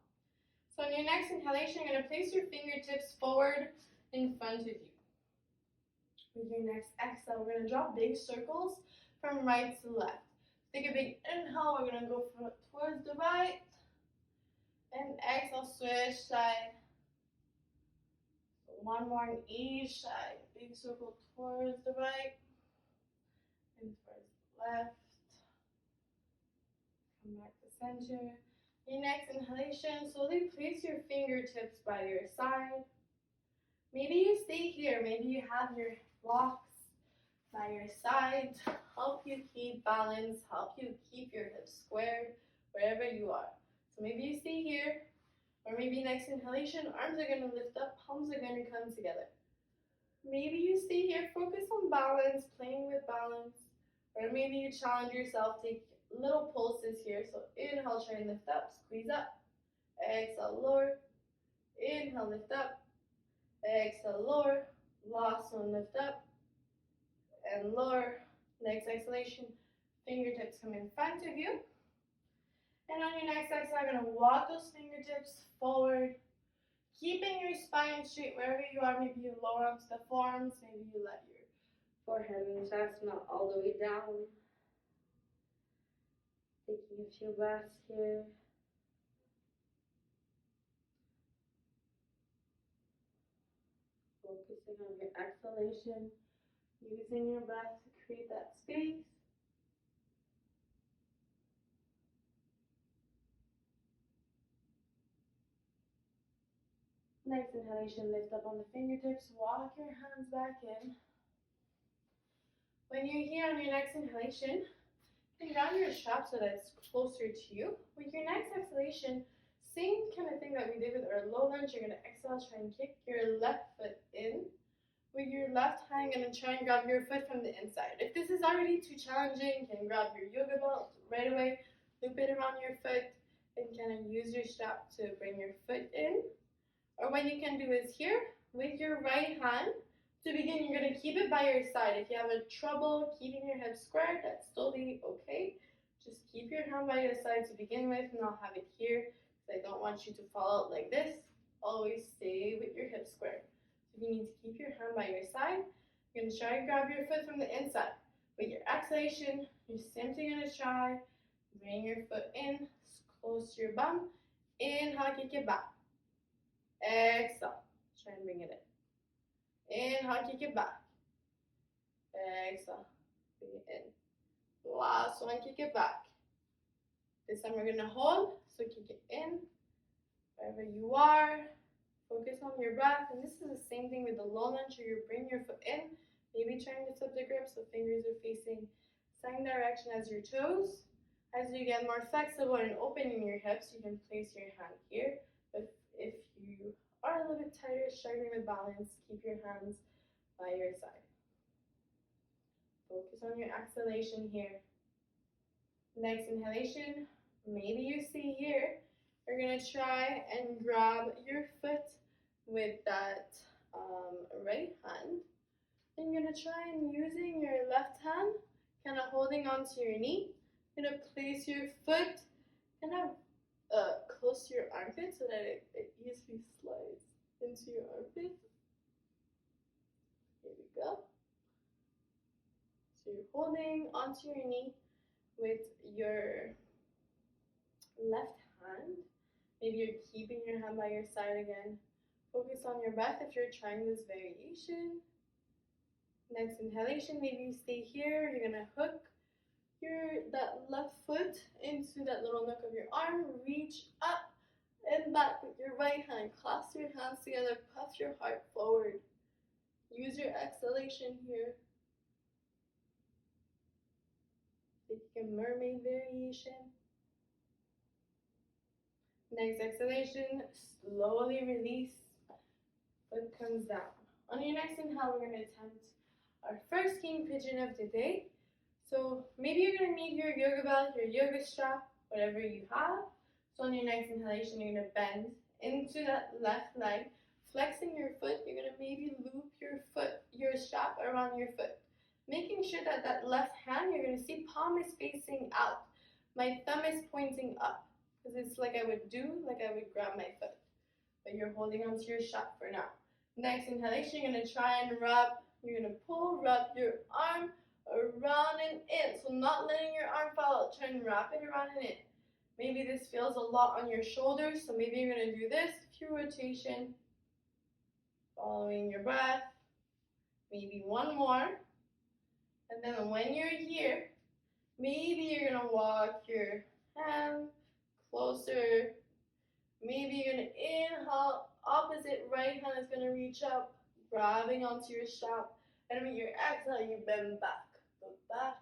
So on your next inhalation, you're going to place your fingertips forward in front of you. With your next exhale, we're going to draw big circles from right to left. Take a big inhale, we're going to go towards the right. And exhale, switch side. So one more on each side. Big circle towards the right. And towards the left. Come back to center. Your next inhalation, slowly place your fingertips by your side. Maybe you stay here. Maybe you have your blocks by your side. Help you keep balance. Help you keep your hips squared wherever you are. So maybe you stay here. Or maybe next inhalation, arms are going to lift up, palms are going to come together. Maybe you stay here, focus on balance, playing with balance. Or maybe you challenge yourself, take little pulses here. So inhale, try and lift up, squeeze up. Exhale, lower. Inhale, lift up. Exhale, lower. Last one, lift up and lower. Next exhalation, fingertips come in front of you. And on your next exhale, I'm going to walk those fingertips forward, keeping your spine straight wherever you are. Maybe you lower onto the forearms, maybe you let your forehead and chest not all the way down. Taking a few breaths here. Focusing on your exhalation, using your breath to create that space. Next inhalation, lift up on the fingertips, walk your hands back in. When you're here on your next inhalation, you can ground your strap so that it's closer to you. With your next exhalation, same kind of thing that we did with our low lunge, you're going to exhale, try and kick your left foot in. With your left hand, you're going to try and grab your foot from the inside. If this is already too challenging, you can grab your yoga belt right away, loop it around your foot, and kind of use your strap to bring your foot in. Or what you can do is here, with your right hand, to begin, you're going to keep it by your side. If you have a trouble keeping your hips squared, that's totally okay. Just keep your hand by your side to begin with, and I'll have it here, because I don't want you to fall out like this. Always stay with your hips squared. So if you need to keep your hand by your side, you're going to try and grab your foot from the inside. With your exhalation, you're simply going to try, bring your foot in, close to your bum, inhale, kick it back. Exhale, try and bring it in. Inhale, kick it back. Exhale, bring it in. Last one, kick it back. This time we're going to hold, so kick it in. Wherever you are, focus on your breath. And this is the same thing with the low lunge, where you bring your foot in. Maybe try and lift up the grip so fingers are facing same direction as your toes. As you get more flexible and open in your hips, you can place your hand here. But if you are a little bit tighter, struggling with balance, keep your hands by your side. Focus on your exhalation here. Next inhalation, maybe you see here, you're going to try and grab your foot with that right hand. And you're going to try and using your left hand, kind of holding onto your knee. You're going to place your foot kind of close to your armpit so that it easily slides into your armpit. Here we go. So you're holding onto your knee with your left hand. Maybe you're keeping your hand by your side again. Focus on your breath if you're trying this variation. Next inhalation, maybe you stay here. You're going to hook that left foot into that little nook of your arm. Reach up and back with your right hand. Clasp your hands together. Puff your heart forward. Use your exhalation here. Take a mermaid variation. Next exhalation, slowly release. Foot comes down. On your next inhale, we're going to attempt our first king pigeon of the day. So maybe you're going to need your yoga belt, your yoga strap, whatever you have. So on your next inhalation, you're going to bend into that left leg, flexing your foot. You're going to maybe loop your strap around your foot. Making sure that that left hand, you're going to see palm is facing out. My thumb is pointing up, because it's like I would grab my foot. But you're holding onto your strap for now. Next inhalation, you're going to try and rub your arm around and in. So not letting your arm fall out, try and wrap it around and in. Maybe this feels a lot on your shoulders, so maybe you're going to do this, few rotation, following your breath, maybe one more. And then when you're here, maybe you're going to walk your hand closer. Maybe you're going to inhale, opposite right hand is going to reach up, grabbing onto your strap. And when you exhale, you bend back. So back,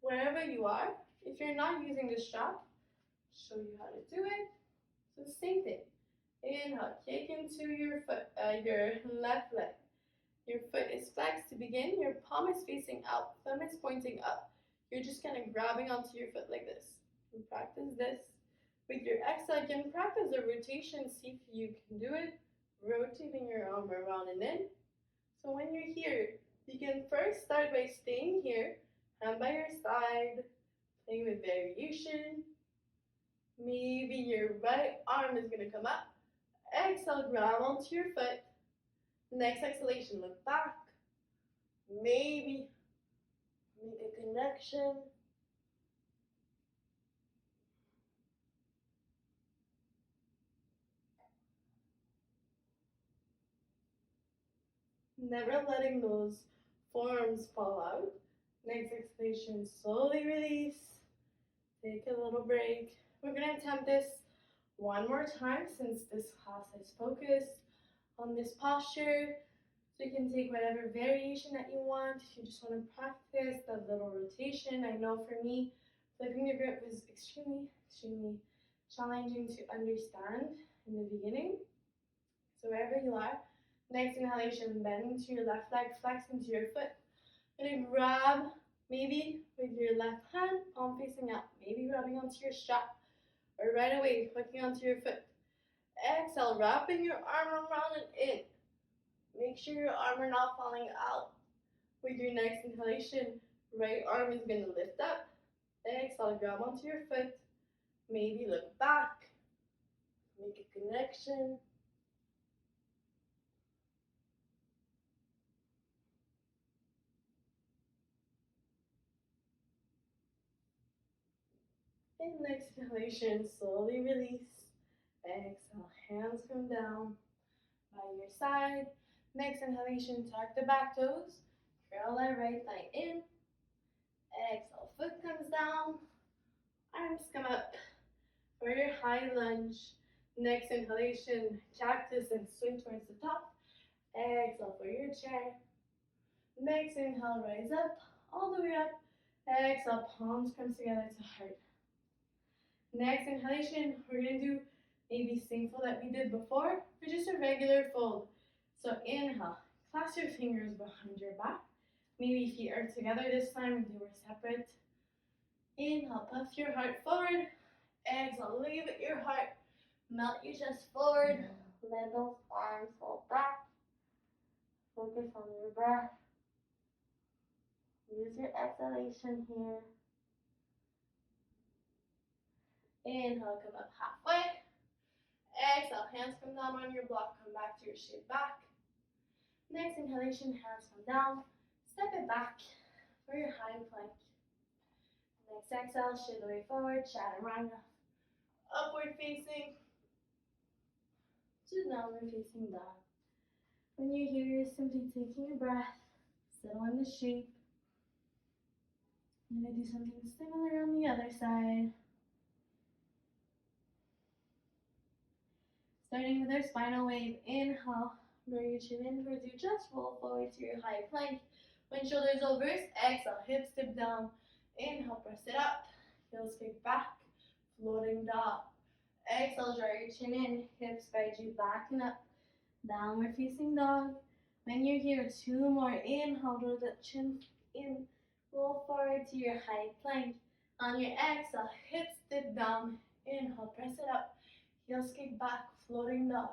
wherever you are. If you're not using the strap, show you how to do it. So same thing. Inhale, kick into your foot, your left leg. Your foot is flexed to begin. Your palm is facing up. Thumb is pointing up. You're just kind of grabbing onto your foot like this. And practice this. With your exhale, you can practice a rotation. See if you can do it. Rotating your arm around and in. So when you're here, you can first start by staying here, hand by your side, playing with variation. Maybe your right arm is going to come up. Exhale, grab onto your foot. Next exhalation, look back. Maybe make a connection. Never letting those forearms fall out. Next exhalation, slowly release. Take a little break. We're going to attempt this one more time since this class is focused on this posture. So you can take whatever variation that you want. If you just want to practice that little rotation. I know for me, flipping the grip was extremely challenging to understand in the beginning. So wherever you are, next inhalation, bend into your left leg, flex into your foot. You're gonna grab, maybe with your left hand, palm facing up, maybe grabbing onto your strap, or right away, hooking onto your foot. Exhale, wrapping your arm around and in. Make sure your arm are not falling out. With your next inhalation, right arm is gonna lift up. Exhale, grab onto your foot. Maybe look back. Make a connection. And next inhalation, slowly release. Exhale, hands come down by your side. Next inhalation, tuck the back toes. Curl that right thigh in. Exhale, foot comes down. Arms come up for your high lunge. Next inhalation, cactus and swing towards the top. Exhale for your chair. Next inhale, rise up, all the way up. Exhale, palms come together to heart. Next inhalation, we're going to do maybe same fold that we did before, or just a regular fold. So inhale, clasp your fingers behind your back. Maybe feet are together this time if they were separate. Inhale, puff your heart forward. Exhale, leave it your heart. Melt your chest forward. Let those arms fall back. Focus on your breath. Use your exhalation here. Inhale, come up halfway. Exhale, hands come down on your block. Come back to your shape back. Next inhalation, hands come down. Step it back for your high plank. Next exhale, shift the way forward, chaturanga. Upward facing to downward facing dog. When you're here, you're simply taking a breath, settle in the shape. I'm going to do something similar on the other side. Starting with our spinal wave, inhale, draw your chin inwards, you just roll forward to your high plank. When shoulders over, exhale, hips tip down. Inhale, press it up, heels kick back, floating dog. Exhale, draw your chin in, hips guide you back and up. Downward facing dog. When you're here, two more. Inhale, draw the chin in, roll forward to your high plank. On your exhale, hips dip down. Inhale, press it up, heels kick back, floating dog.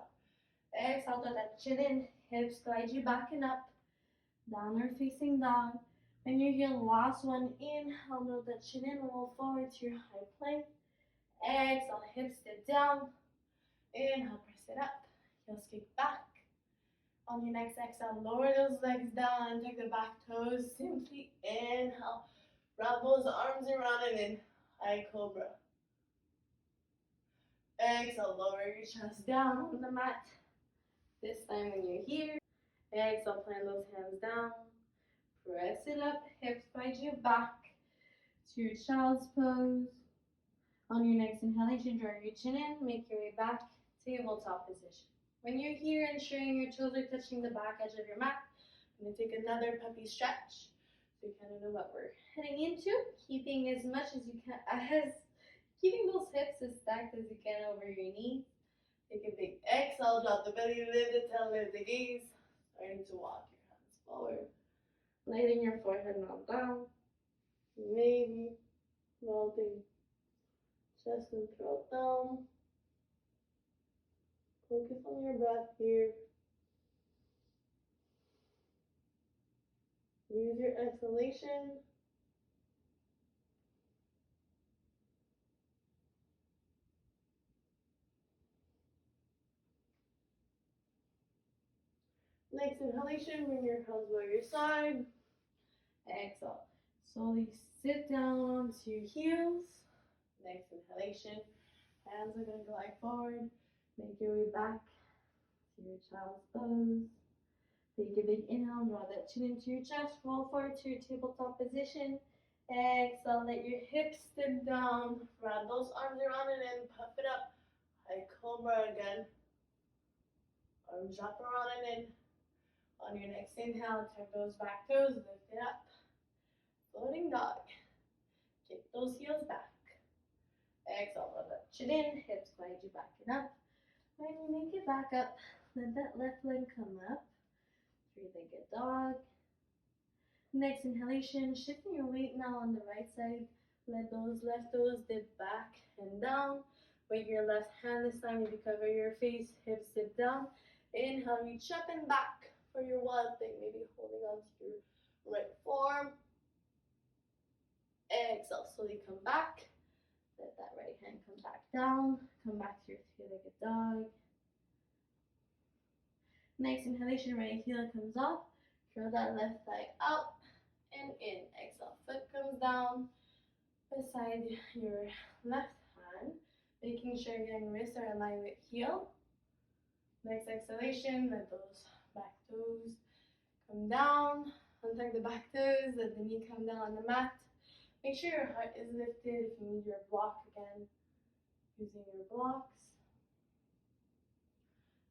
Exhale, draw that chin in, hips guide you back and up. Downward facing dog. When you're here, last one. Inhale, draw the chin in, roll forward to your high plank. Exhale, hips dip down. Inhale, press it up. Heels kick back. On your next exhale, lower those legs down. Take the back toes. Simply inhale. Wrap those arms around and in. High Cobra. Exhale, lower your chest down on the mat. This time when you're here, exhale, plant those hands down. Press it up. Hips guide you back to your child's pose. On your next inhalation, draw your chin in, make your way back, tabletop position. When you're here, ensuring your toes are touching the back edge of your mat, I'm going to take another puppy stretch so you kind of know what we're heading into. Keeping as much as you can, keeping those hips as stacked as you can over your knees. Take a big exhale, drop the belly, lift the tail, lift the gaze. Starting to walk your hands forward. Letting your forehead melt down. Maybe melting chest and throat down. Focus on your breath here. Use your exhalation. Next inhalation, bring your hands by your side. Exhale. Slowly sit down onto your heels. Next inhalation, hands are going to glide forward. Make your way back to your child's pose. Take a big inhale, draw that chin into your chest, roll forward to your tabletop position. Exhale, let your hips dip down. Wrap those arms around it and puff it up. High Cobra again. Arms wrap around and in. On your next inhale, turn those back toes, lift it up. Floating dog. Kick those heels back. Exhale, roll that chin in, hips glide you back and up. When you make it back up, let that left leg come up. Three-legged dog. Next inhalation, shifting your weight now on the right side. Let those left toes dip back and down. With your left hand this time, maybe cover your face, hips dip down. Inhale, reach up and back for your wild thing. Maybe holding on to your right forearm. Exhale, slowly come back. Let that right hand come back down. Come back to your three-legged dog. Next inhalation, right heel comes off. Curl that left thigh out and in. Exhale, foot comes down beside your left hand. Making sure your wrists are aligned with heel. Next exhalation, let those back toes come down. Untuck the back toes, let the knee come down on the mat. Make sure your heart is lifted. If you need your block again, using your blocks.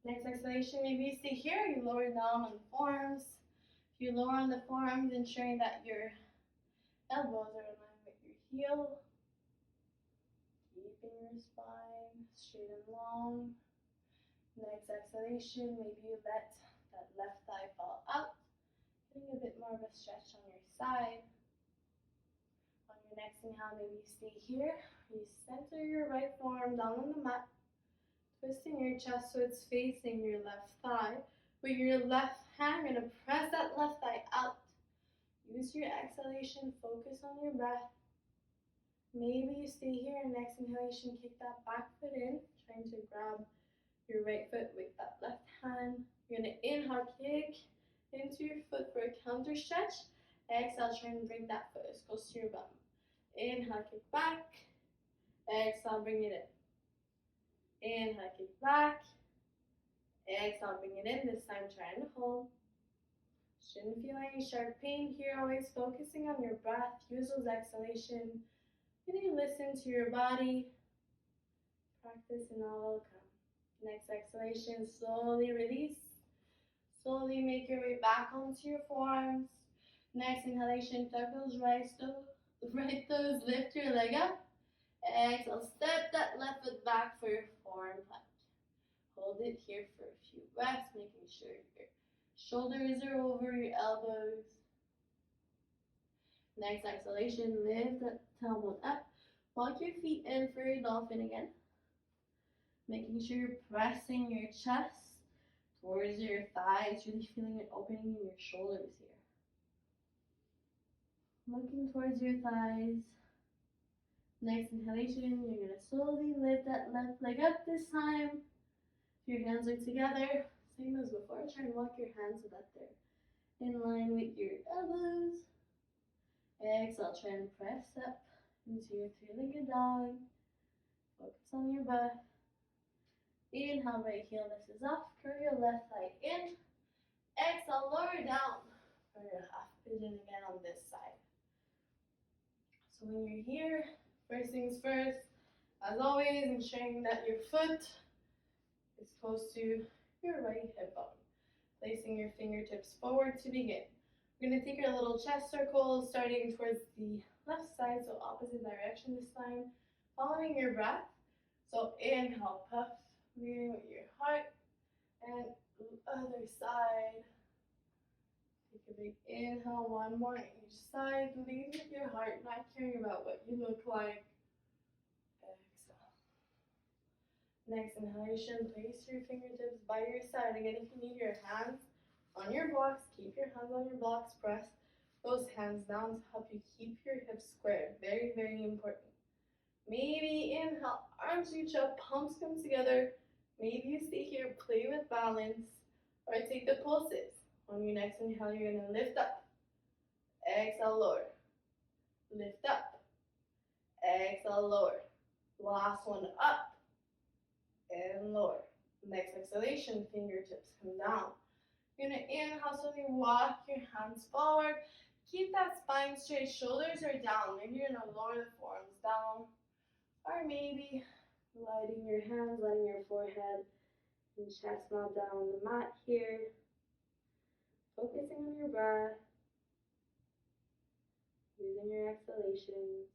Next exhalation, maybe you stay here, you lower down on the forearms. If you lower on the forearms, ensuring that your elbows are aligned with your heel. Keeping your spine straight and long. Next exhalation, maybe you let that left thigh fall out. Getting a bit more of a stretch on your side. On your next inhale, maybe you stay here. You center your right forearm down on the mat. Twisting your chest so it's facing your left thigh. With your left hand, you're going to press that left thigh out. Use your exhalation, focus on your breath. Maybe you stay here and next inhalation, kick that back foot in, trying to grab your right foot with that left hand. You're going to inhale, kick into your foot for a counter stretch. Exhale, try and bring that foot as close to your bum. Inhale, kick back. Exhale, bring it in. Inhale, kick back. Exhale, bring it in. This time, try and hold. Shouldn't feel any sharp pain here. Always focusing on your breath. Use those exhalations. You need to listen to your body. Practice and all will come. Next exhalation, slowly release. Slowly make your way back onto your forearms. Next inhalation, tuck those right toes, lift your leg up. Exhale, step that left foot back for your forearm plank. Hold it here for a few breaths, making sure your shoulders are over your elbows. Next exhalation, lift that tailbone up. Walk your feet in for your dolphin again. Making sure you're pressing your chest towards your thighs, really feeling an opening in your shoulders here. Looking towards your thighs. Next inhalation, you're going to slowly lift that left leg up this time. Your hands are together, same as before. Try and walk your hands so that they're in line with your elbows. Exhale, try and press up into your three-legged dog. Focus on your breath. Inhale, right heel lifts off. Curve your left thigh in. Exhale, lower down for your half pigeon again on this side. So when you're here, first things first, as always, ensuring that your foot is close to your right hip bone. Placing your fingertips forward to begin. We're going to take our little chest circle, starting towards the left side, so opposite direction this time. Following your breath. So inhale, puff, leading with your heart. And the other side. Take a big inhale, one more each side. Lead with your heart, not caring about what you look like. Exhale. Next inhalation, place your fingertips by your side. Again, if you need your hands on your blocks, keep your hands on your blocks. Press those hands down to help you keep your hips square. Very, very important. Maybe inhale, arms reach up, palms come together. Maybe you stay here, play with balance, or take the pulses. On your next inhale, you're going to lift up. Exhale, lower. Lift up. Exhale, lower. Last one, up and lower. Next exhalation, fingertips come down. You're going to inhale, slowly walk your hands forward. Keep that spine straight, shoulders are down. Maybe you're going to lower the forearms down. Or maybe letting your hands, letting your forehead and chest melt down on the mat here. Focusing on your breath. Using your exhalations.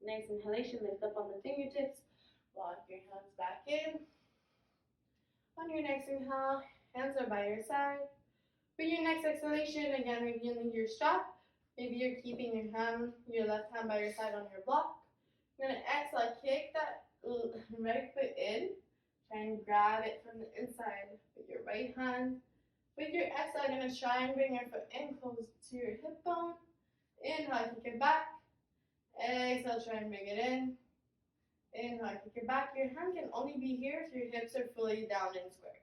Next inhalation, lift up on the fingertips. Walk your hands back in. On your next inhale, hands are by your side. For your next exhalation, again, maybe you need your strap. Maybe you're keeping your left hand by your side on your block. You're going to exhale, kick that right foot in. Try and grab it from the inside with your right hand. With your exhale, you're going to try and bring your foot in close to your hip bone. Inhale, kick it back. Exhale, try and bring it in. Inhale, kick it back. Your hand can only be here if your hips are fully down and square.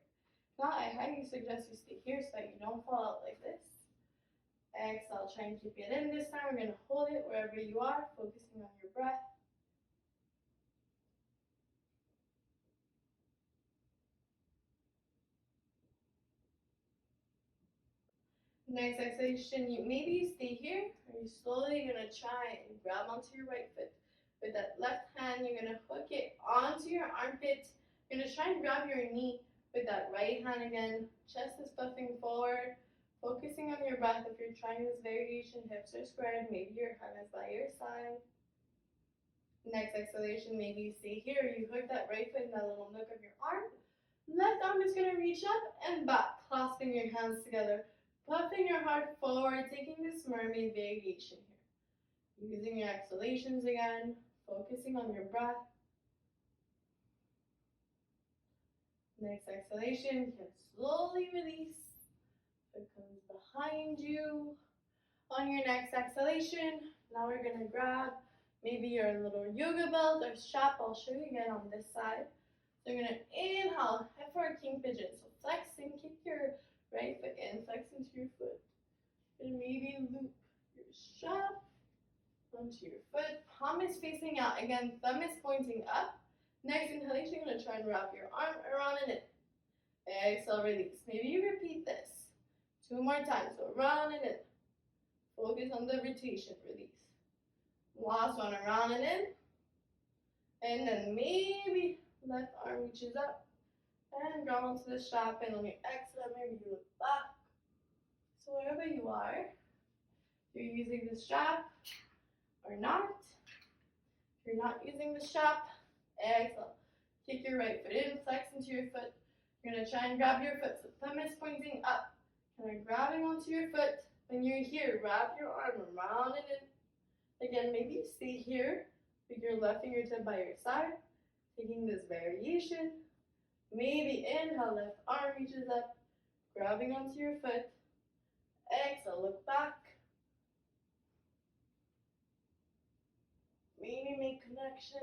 Now, I highly suggest you stay here so that you don't fall out like this. Exhale, try and keep it in. This time, we're going to hold it wherever you are, focusing on your breath. Next exhalation, maybe you stay here, or you're slowly going to try and grab onto your right foot. With that left hand, you're going to hook it onto your armpit. You're going to try and grab your knee with that right hand again. Chest is puffing forward, focusing on your breath. If you're trying this variation, hips are squared, maybe your hand is by your side. Next exhalation, maybe you stay here, you hook that right foot in that little nook of your arm. Left arm is going to reach up and back, clasping your hands together. Puffing your heart forward, taking this mermaid variation here. Using your exhalations again, focusing on your breath. Next exhalation, you can slowly release. It comes behind you. On your next exhalation, now we're going to grab maybe your little yoga belt or strap. I'll show you again on this side. So you're going to inhale, head for a king pigeon. So flex and kick your right foot in, flex into your foot. And maybe loop your strap onto your foot. Palm is facing out. Again, thumb is pointing up. Next inhalation, you're going to try and wrap your arm around in it. Exhale, release. Maybe you repeat this 2 more times. So round and in. Focus on the rotation, release. Last one, around and in. And then maybe left arm reaches up. And grab onto the strap, and on your exhale, maybe you look back. So wherever you are, if you're using the strap or not. If you're not using the strap, exhale. Kick your right foot in, flex into your foot. You're going to try and grab your foot. So thumb is pointing up. Kind of grabbing onto your foot. When you're here, wrap your arm around and in. Again, maybe you stay here with your left fingertip by your side. Taking this variation. Maybe inhale, left arm reaches up, grabbing onto your foot. Exhale, look back. Maybe make connection.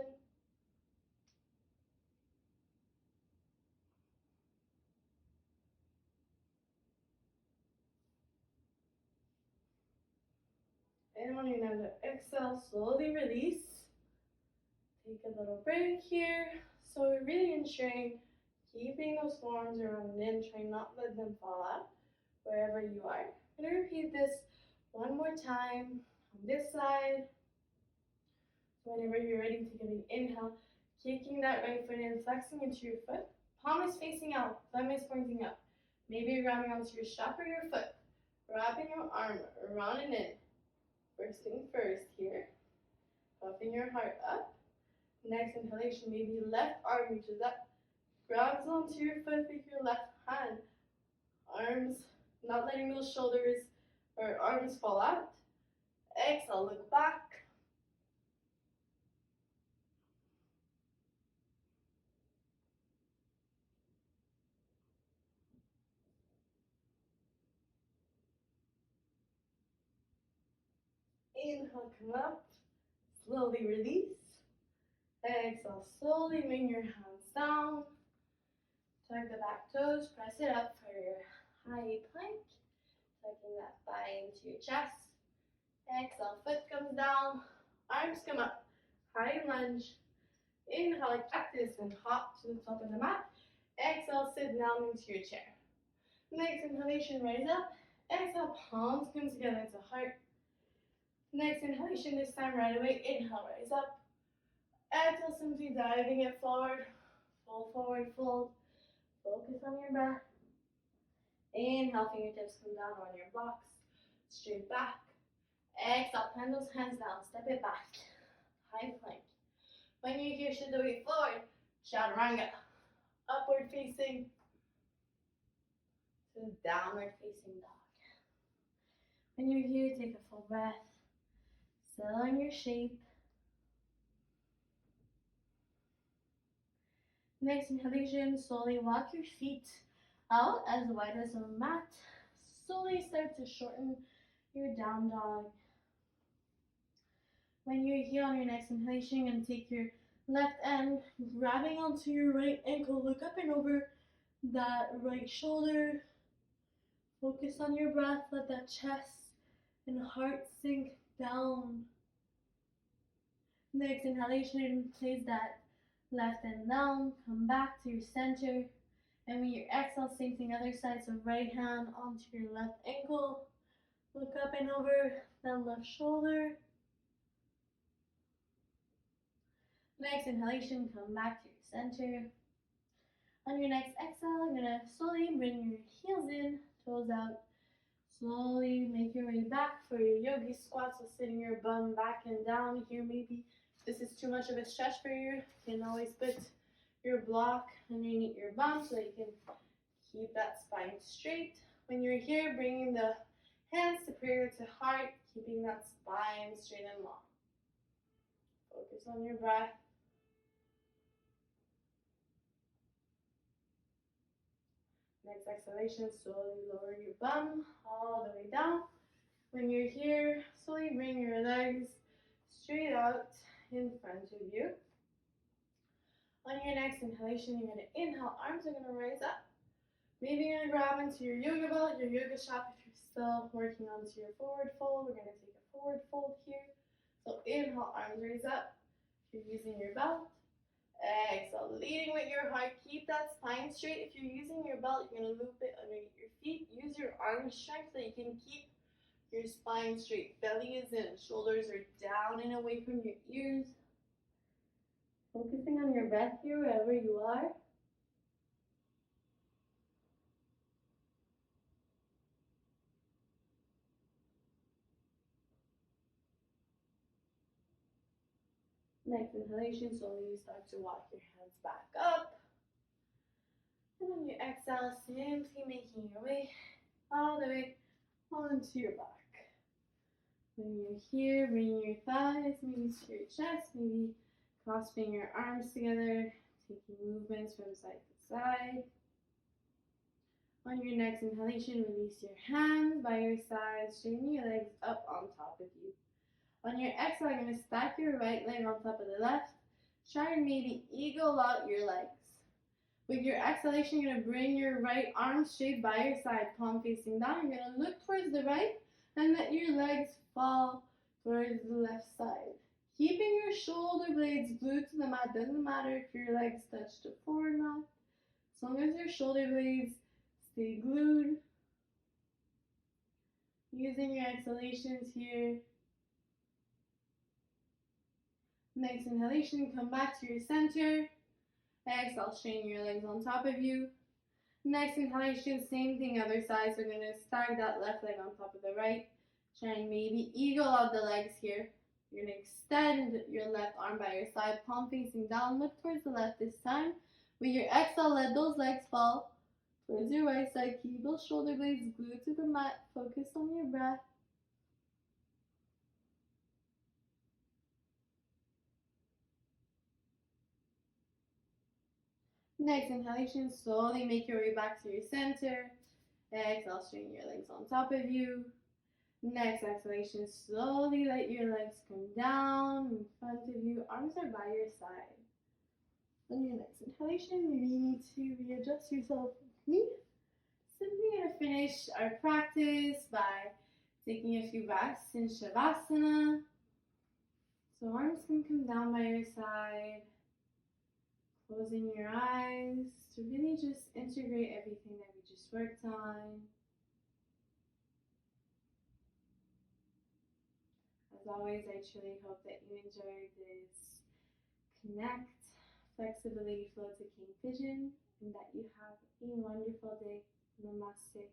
And on your next exhale, slowly release. Take a little break here. So we're really ensuring keeping those forearms around and in, trying not to let them fall out wherever you are. I'm going to repeat this one more time on this side. So whenever you're ready, take an inhale, kicking that right foot in, flexing into your foot. Palm is facing out, thumb is pointing up. Maybe you're grabbing onto your strap or your foot, wrapping your arm around and in. First thing first here. puffing your heart up. Next inhalation, maybe left arm reaches up, grabs onto your foot with your left hand. Arms, not letting those shoulders or arms fall out. Exhale, look back. Inhale, come up. Slowly release. Exhale, slowly bring your hands down. Tuck the back toes, press it up for your high plank. Tucking that thigh into your chest. Exhale, foot comes down, arms come up, high lunge. Inhale, cactus and hop to the top of the mat. Exhale, sit down into your chair. Next inhalation, rise up. Exhale, palms come together to heart. Next inhalation, this time right away, inhale, rise up. Exhale, simply diving it forward. Fold forward, fold. Focus on your breath. Inhale, fingertips come down on your blocks. Straight back. Exhale, plant those hands down, step it back. High plank. When you're here, shift the weight forward. Chaturanga. Upward facing to downward facing dog. When you're here, take a full breath. Settle in your shape. Next inhalation, slowly walk your feet out as wide as the mat. Slowly start to shorten your down dog. When you're here on your next inhalation, you're going to take your left end, grabbing onto your right ankle. Look up and over that right shoulder. Focus on your breath. Let that chest and heart sink down. Next inhalation, place that left hand down. Come back to your center. And when you exhale, same thing, other side. So right hand onto your left ankle. Look up and over that left shoulder. Next inhalation, come back to your center. On your next exhale, you're going to slowly bring your heels in, toes out. Slowly make your way back for your yogi squats. So sitting your bum back and down here. Maybe this is too much of a stretch for you. You can always put your block underneath your bum so that you can keep that spine straight. When you're here, bringing the hands to prayer to heart, keeping that spine straight and long. Focus on your breath. Next exhalation, slowly lower your bum all the way down. When you're here, slowly bring your legs straight out in front of you. On your next inhalation, you're going to inhale, arms are going to rise up. Maybe you're going to grab into your yoga belt, your yoga strap. If you're still working onto your forward fold, we're going to take a forward fold here. So inhale, arms raise up. If you're using your belt, exhale, leading with your heart. Keep that spine straight. If you're using your belt, you're going to loop it underneath your feet. Use your arm strength so you can keep your spine straight. Belly is in, shoulders are down and away from your ears. Focusing on your breath here wherever you are. Next inhalation, slowly you start to walk your hands back up. And on your exhale, simply making your way all the way onto your back. When you're here, bring your thighs maybe to your chest, maybe clasping your arms together, taking movements from side to side. On your next inhalation, release your hands by your sides, straighten your legs up on top of you. On your exhale, you're going to stack your right leg on top of the left. Try and maybe eagle out your legs. With your exhalation, you're going to bring your right arm straight by your side, palm facing down. You're going to look towards the right and let your legs fall towards the left side. Keeping your shoulder blades glued to the mat. Doesn't matter if your legs touch the floor or not. As long as your shoulder blades stay glued. Using your exhalations here. Next inhalation, come back to your center. Exhale, straighten your legs on top of you. Next inhalation, same thing, other side. So we're going to stack that left leg on top of the right. Try and maybe eagle out the legs here. You're going to extend your left arm by your side, palm facing down. Look towards the left this time. With your exhale, let those legs fall towards your right side. Keep those shoulder blades glued to the mat. Focus on your breath. Next inhalation, slowly make your way back to your center. Exhale, straighten your legs on top of you. Next exhalation, slowly let your legs come down in front of you. Arms are by your side. On your next inhalation, maybe you need to readjust yourself with me. Simply going to finish our practice by taking a few breaths in Shavasana. So arms can come down by your side. Closing your eyes to really just integrate everything that we just worked on. As always, I truly hope that you enjoyed this Connect Flexibility Flow to King Pigeon and that you have a wonderful day. Namaste.